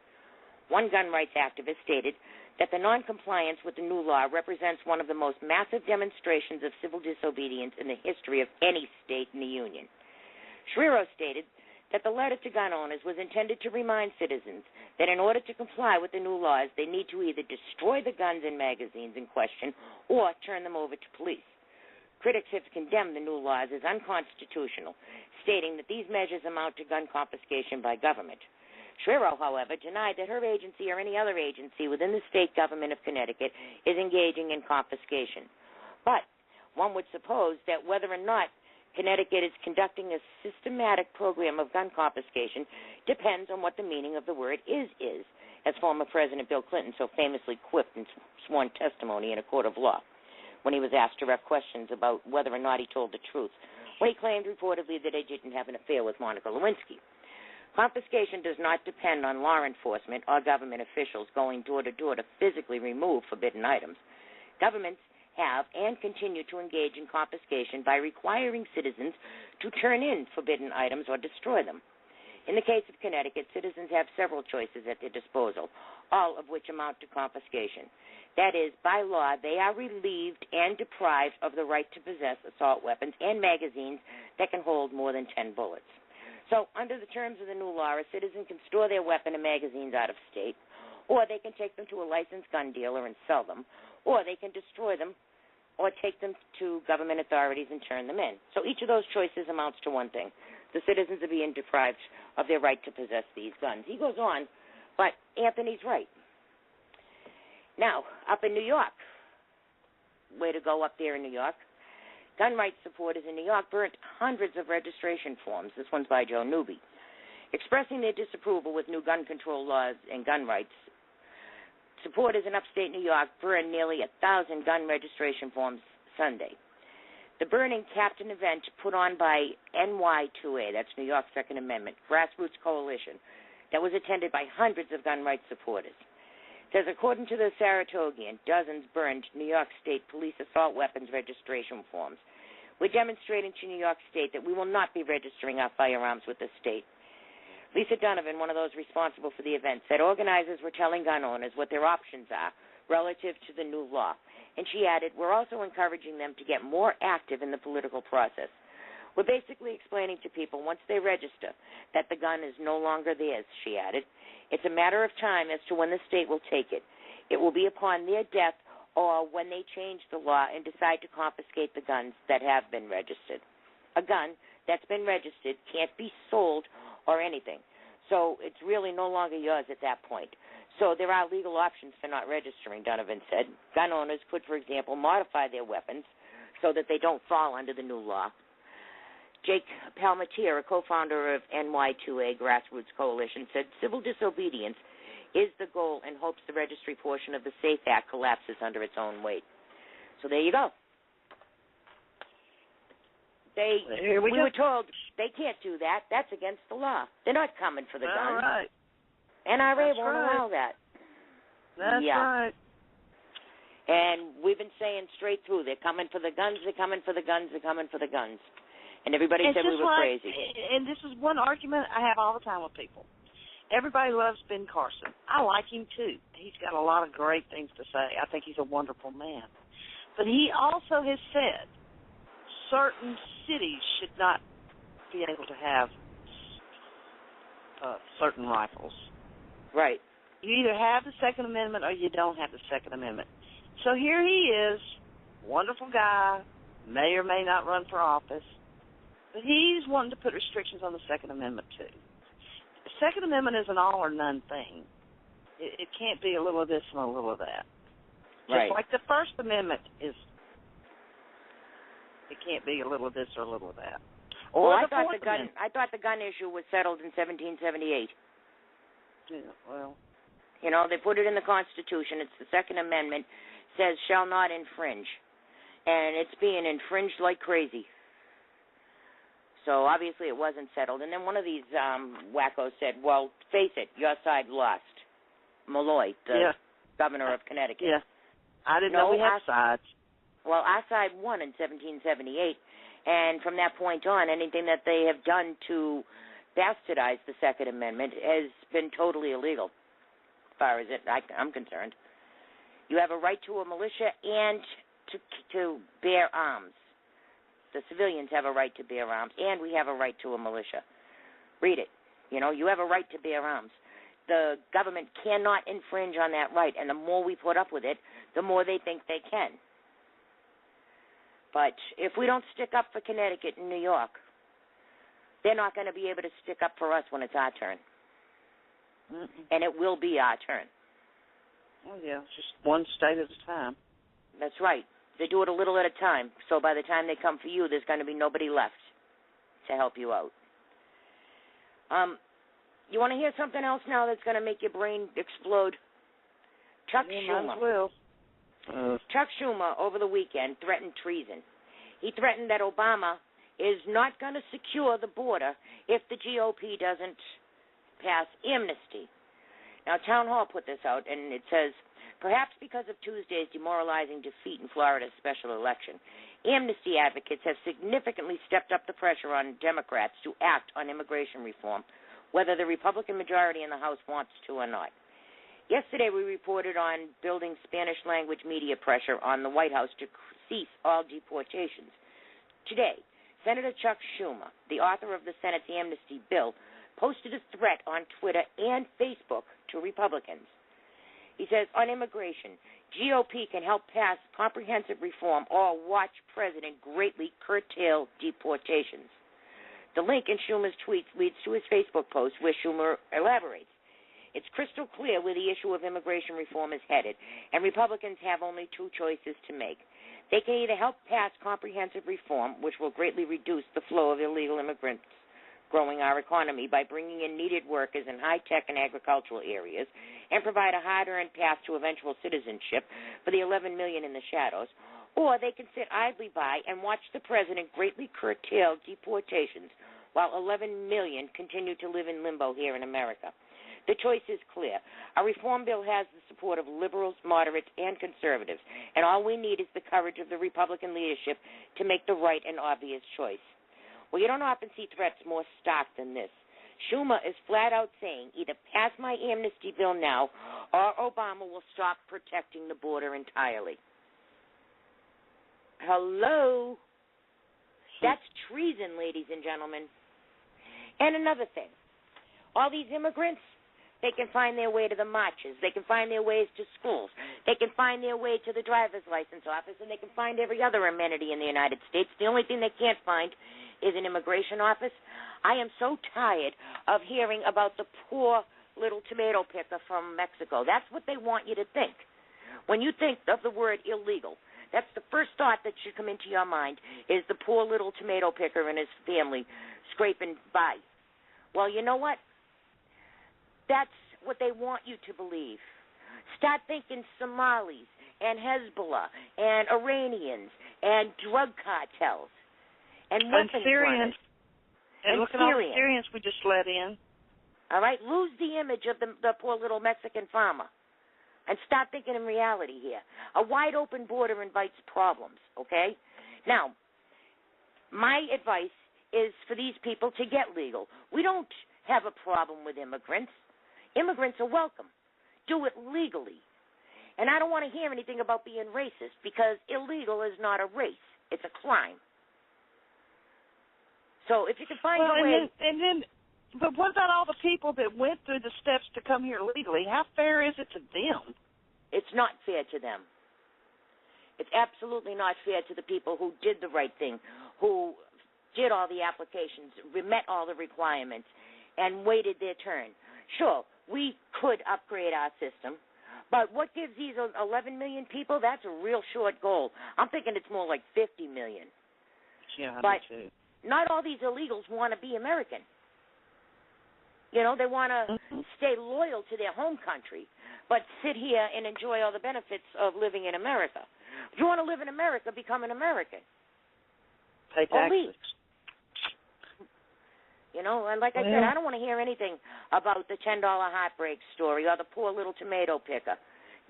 One gun rights activist stated that the noncompliance with the new law represents one of the most massive demonstrations of civil disobedience in the history of any state in the Union. Schreiro stated that the letter to gun owners was intended to remind citizens that in order to comply with the new laws, they need to either destroy the guns and magazines in question or turn them over to police. Critics have condemned the new laws as unconstitutional, stating that these measures amount to gun confiscation by government. Schreiro, however, denied that her agency or any other agency within the state government of Connecticut is engaging in confiscation. But one would suppose that whether or not Connecticut is conducting a systematic program of gun confiscation depends on what the meaning of the word is, as former President Bill Clinton so famously quipped in sworn testimony in a court of law when he was asked direct questions about whether or not he told the truth, when he claimed reportedly that he didn't have an affair with Monica Lewinsky. Confiscation does not depend on law enforcement or government officials going door to door to physically remove forbidden items. Governments have and continue to engage in confiscation by requiring citizens to turn in forbidden items or destroy them. In the case of Connecticut, citizens have several choices at their disposal, all of which amount to confiscation. That is, by law, they are relieved and deprived of the right to possess assault weapons and magazines that can hold more than 10 bullets. So, under the terms of the new law, a citizen can store their weapon and magazines out of state, or they can take them to a licensed gun dealer and sell them, or they can destroy them or take them to government authorities and turn them in. So each of those choices amounts to one thing. The citizens are being deprived of their right to possess these guns. He goes on, but Anthony's right. Now, up in New York, way to go up there in New York, gun rights supporters in New York burnt hundreds of registration forms. This one's by Joe Newby, expressing their disapproval with new gun control laws and gun rights. Supporters in upstate New York burned nearly 1,000 gun registration forms Sunday. The burning capped an event put on by NY2A, that's New York's Second Amendment, grassroots coalition, that was attended by hundreds of gun rights supporters. It says, according to the Saratogian, dozens burned New York State police assault weapons registration forms. We're demonstrating to New York State that we will not be registering our firearms with the state. Lisa Donovan, one of those responsible for the event, said organizers were telling gun owners what their options are relative to the new law. And she added, we're also encouraging them to get more active in the political process. We're basically explaining to people once they register that the gun is no longer theirs, she added. It's a matter of time as to when the state will take it. It will be upon their death or when they change the law and decide to confiscate the guns that have been registered. A gun that's been registered can't be sold or anything. So it's really no longer yours at that point. So there are legal options for not registering, Donovan said. Gun owners could, for example, modify their weapons so that they don't fall under the new law. Jake Palmatier, a co-founder of NY2A Grassroots Coalition, said civil disobedience is the goal and hopes the registry portion of the SAFE Act collapses under its own weight. So there you go. We were told they can't do that. That's against the law. They're not coming for the guns. All right. NRA won't allow that. That's right. And we've been saying straight through, they're coming for the guns, they're coming for the guns, they're coming for the guns. And everybody said we were crazy. And this is one argument I have all the time with people. Everybody loves Ben Carson. I like him, too. He's got a lot of great things to say. I think he's a wonderful man. But he also has said certain cities should not be able to have certain rifles. Right. You either have the Second Amendment or you don't have the Second Amendment. So here he is, wonderful guy, may or may not run for office, but he's wanting to put restrictions on the Second Amendment, too. The Second Amendment is an all or none thing. It can't be a little of this and a little of that. Right. Just like the First Amendment is, it can't be a little of this or a little of that. Or well, I thought the gun issue was settled in 1778. Yeah, well. You know, they put it in the Constitution. It's the Second Amendment. Says shall not infringe. And it's being infringed like crazy. So obviously it wasn't settled. And then one of these wackos said, well, face it, your side lost. Malloy, the governor of Connecticut. Yeah. I didn't know we had sides. Well, our side won in 1778. And from that point on, anything that they have done to bastardize the Second Amendment has been totally illegal, as far as I'm concerned. You have a right to a militia and to bear arms. The civilians have a right to bear arms, and we have a right to a militia. Read it. You know, you have a right to bear arms. The government cannot infringe on that right, and the more we put up with it, the more they think they can. But if we don't stick up for Connecticut and New York, they're not going to be able to stick up for us when it's our turn. And it will be our turn. Oh, yeah, just one state at a time. That's right. They do it a little at a time. So by the time they come for you, there's going to be nobody left to help you out. You want to hear something else now that's going to make your brain explode? Chuck Schumer. Might as well. Chuck Schumer, over the weekend, threatened treason. He threatened that Obama is not going to secure the border if the GOP doesn't pass amnesty. Now, Town Hall put this out, and it says, perhaps because of Tuesday's demoralizing defeat in Florida's special election, amnesty advocates have significantly stepped up the pressure on Democrats to act on immigration reform, whether the Republican majority in the House wants to or not. Yesterday, we reported on building Spanish-language media pressure on the White House to cease all deportations. Today, Senator Chuck Schumer, the author of the Senate's amnesty bill, posted a threat on Twitter and Facebook to Republicans. He says, on immigration, GOP can help pass comprehensive reform or watch President greatly curtail deportations. The link in Schumer's tweets leads to his Facebook post where Schumer elaborates. It's crystal clear where the issue of immigration reform is headed, and Republicans have only two choices to make. They can either help pass comprehensive reform, which will greatly reduce the flow of illegal immigrants growing our economy by bringing in needed workers in high-tech and agricultural areas, and provide a hard-earned path to eventual citizenship for the 11 million in the shadows, or they can sit idly by and watch the president greatly curtail deportations while 11 million continue to live in limbo here in America. The choice is clear. A reform bill has the support of liberals, moderates, and conservatives, and all we need is the courage of the Republican leadership to make the right and obvious choice. Well, you don't often see threats more stark than this. Schumer is flat out saying either pass my amnesty bill now or Obama will stop protecting the border entirely. Hello? That's treason, ladies and gentlemen. And another thing, all these immigrants, they can find their way to the marches. They can find their ways to schools. They can find their way to the driver's license office, and they can find every other amenity in the United States. The only thing they can't find is an immigration office. I am so tired of hearing about the poor little tomato picker from Mexico. That's what they want you to think. When you think of the word illegal, that's the first thought that should come into your mind is the poor little tomato picker and his family scraping by. Well, you know what? That's what they want you to believe. Start thinking Somalis and Hezbollah and Iranians and drug cartels and weapons Syrians. runners. And look at all the Syrians we just let in. All right? Lose the image of the poor little Mexican farmer. and start thinking in reality here. A wide open border invites problems, okay? Now, my advice is for these people to get legal. We don't have a problem with immigrants. Immigrants are welcome. Do it legally. And I don't want to hear anything about being racist, because illegal is not a race. It's a crime. So if you can find a way... But what about all the people that went through the steps to come here legally? How fair is it to them? It's not fair to them. It's absolutely not fair to the people who did the right thing, who did all the applications, met all the requirements, and waited their turn. Sure, we could upgrade our system, but what gives these 11 million people? That's a real short goal. I'm thinking it's more like 50 million. Yeah, but me too. Not all these illegals want to be American. You know, they want to stay loyal to their home country, but sit here and enjoy all the benefits of living in America. If you want to live in America, become an American. Pay taxes. You know, and like I said, I don't want to hear anything about the $10 heartbreak story or the poor little tomato picker.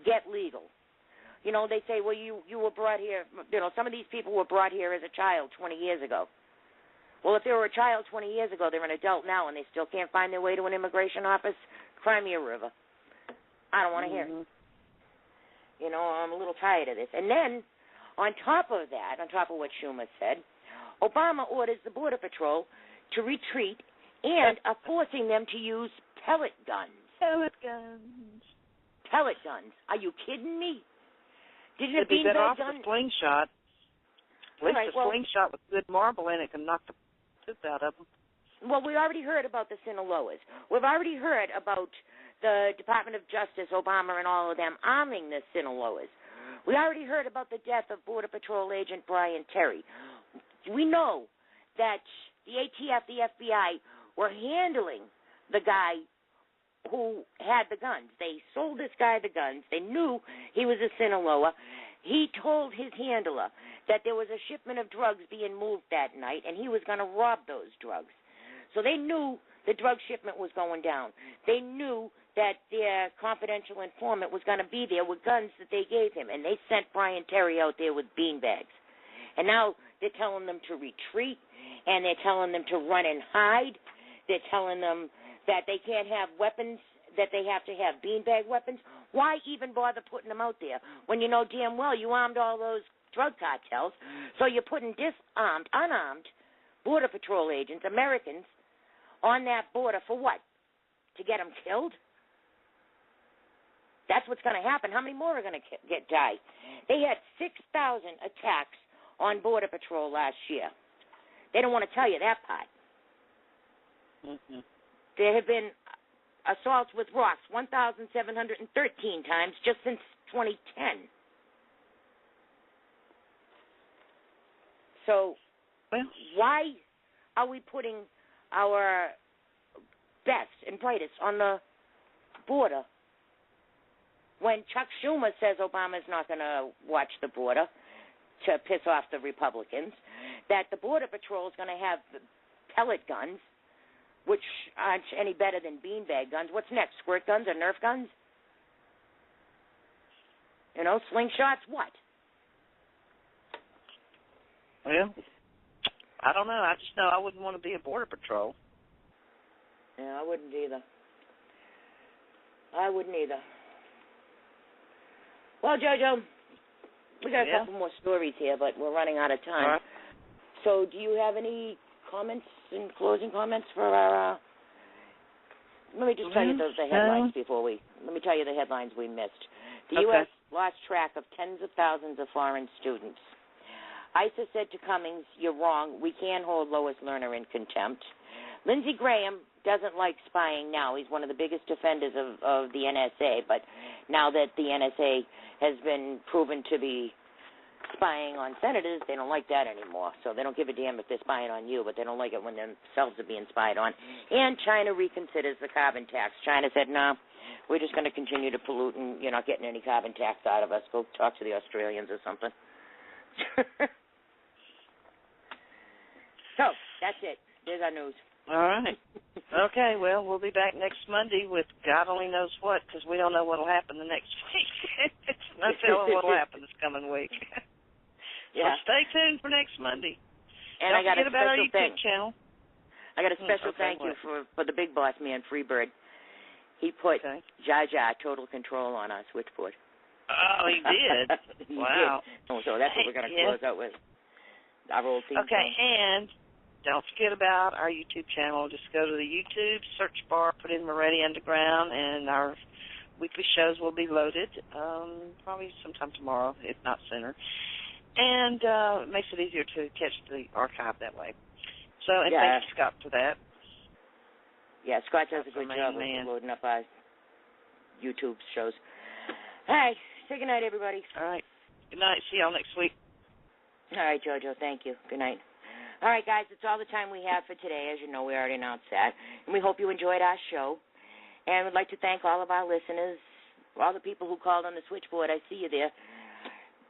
Get legal. You know, they say, well, you were brought here, you know, some of these people were brought here as a child 20 years ago. Well, if they were a child 20 years ago, they're an adult now, and they still can't find their way to an immigration office. Cry me a river. I don't want to hear it. You know, I'm a little tired of this. And then, on top of that, on top of what Schumer said, Obama orders the Border Patrol to retreat and are forcing them to use pellet guns. Pellet guns. Pellet guns. Are you kidding me? Did It'd be better off gun? The slingshot. At least the slingshot with good marble in it can knock the poop out of them. Well, we already heard about the Sinaloas. We've already heard about the Department of Justice, Obama, and all of them arming the Sinaloas. We already heard about the death of Border Patrol agent Brian Terry. We know that the ATF, the FBI, were handling the guy who had the guns. They sold this guy the guns. They knew he was a Sinaloa. He told his handler that there was a shipment of drugs being moved that night, and he was going to rob those drugs. So they knew the drug shipment was going down. They knew that their confidential informant was going to be there with guns that they gave him, and they sent Brian Terry out there with beanbags. And now they're telling them to retreat, and they're telling them to run and hide. They're telling them that they can't have weapons, that they have to have beanbag weapons. Why even bother putting them out there when you know damn well you armed all those drug cartels? So you're putting disarmed, unarmed Border Patrol agents, Americans, on that border for what? To get them killed? That's what's going to happen. How many more are going to die? They had 6,000 attacks on Border Patrol last year. They don't want to tell you that part. Mm-hmm. There have been assaults with rocks 1,713 times just since 2010. So why are we putting our best and brightest on the border when Chuck Schumer says Obama's not going to watch the border to piss off the Republicans, that the Border Patrol is going to have pellet guns, which aren't any better than beanbag guns. What's next, squirt guns or Nerf guns? You know, slingshots, what? Well, I don't know. I just know I wouldn't want to be a Border Patrol. Yeah, I wouldn't either. I wouldn't either. Well, JoJo, we got a couple more stories here, but we're running out of time. All right. So do you have any comments and closing comments for our... let me just tell you the headlines before we... Let me tell you the headlines we missed. The U.S. lost track of tens of thousands of foreign students. ICE said to Cummings, you're wrong. We can hold Lois Lerner in contempt. Lindsey Graham doesn't like spying now. He's one of the biggest defenders of the NSA, but now that the NSA has been proven to be spying on senators, they don't like that anymore. So they don't give a damn if they're spying on you, but they don't like it when themselves are being spied on. And China reconsiders the carbon tax. China said, no, we're just going to continue to pollute, and you're not getting any carbon tax out of us. Go talk to the Australians or something. So that's it. There's our news. All right. Okay, well, we'll be back next Monday with God only knows what, because we don't know what will happen the next week. It's not telling what will happen this coming week. Yeah. So stay tuned for next Monday. And Don't I got a forget about our special YouTube thank channel. I got a special Okay, thank you what? for the big boss man, Freebird. He put Okay. Jaja total control on our switchboard. Oh, he did? He Wow. did. Oh, so that's what we're going to close out with. Our old theme Okay, song. and don't forget about our YouTube channel. Just go to the YouTube search bar, put in Moretti Underground, and our weekly shows will be loaded probably sometime tomorrow, if not sooner. And it makes it easier to catch the archive that way. So, and thank you, Scott, for that. Yeah, Scott does a good job of loading up our YouTube shows. All right, say good night, everybody. All right. Good night. See y'all next week. All right, JoJo, thank you. Good night. All right, guys, that's all the time we have for today. As you know, we already announced that. And we hope you enjoyed our show. And we'd like to thank all of our listeners, all the people who called on the switchboard. I see you there.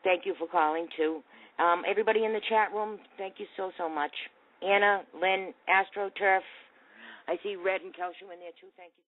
Thank you for calling, too. Everybody in the chat room, thank you so, so much. Anna, Lynn, AstroTurf. I see Red and Kelshu in there, too. Thank you.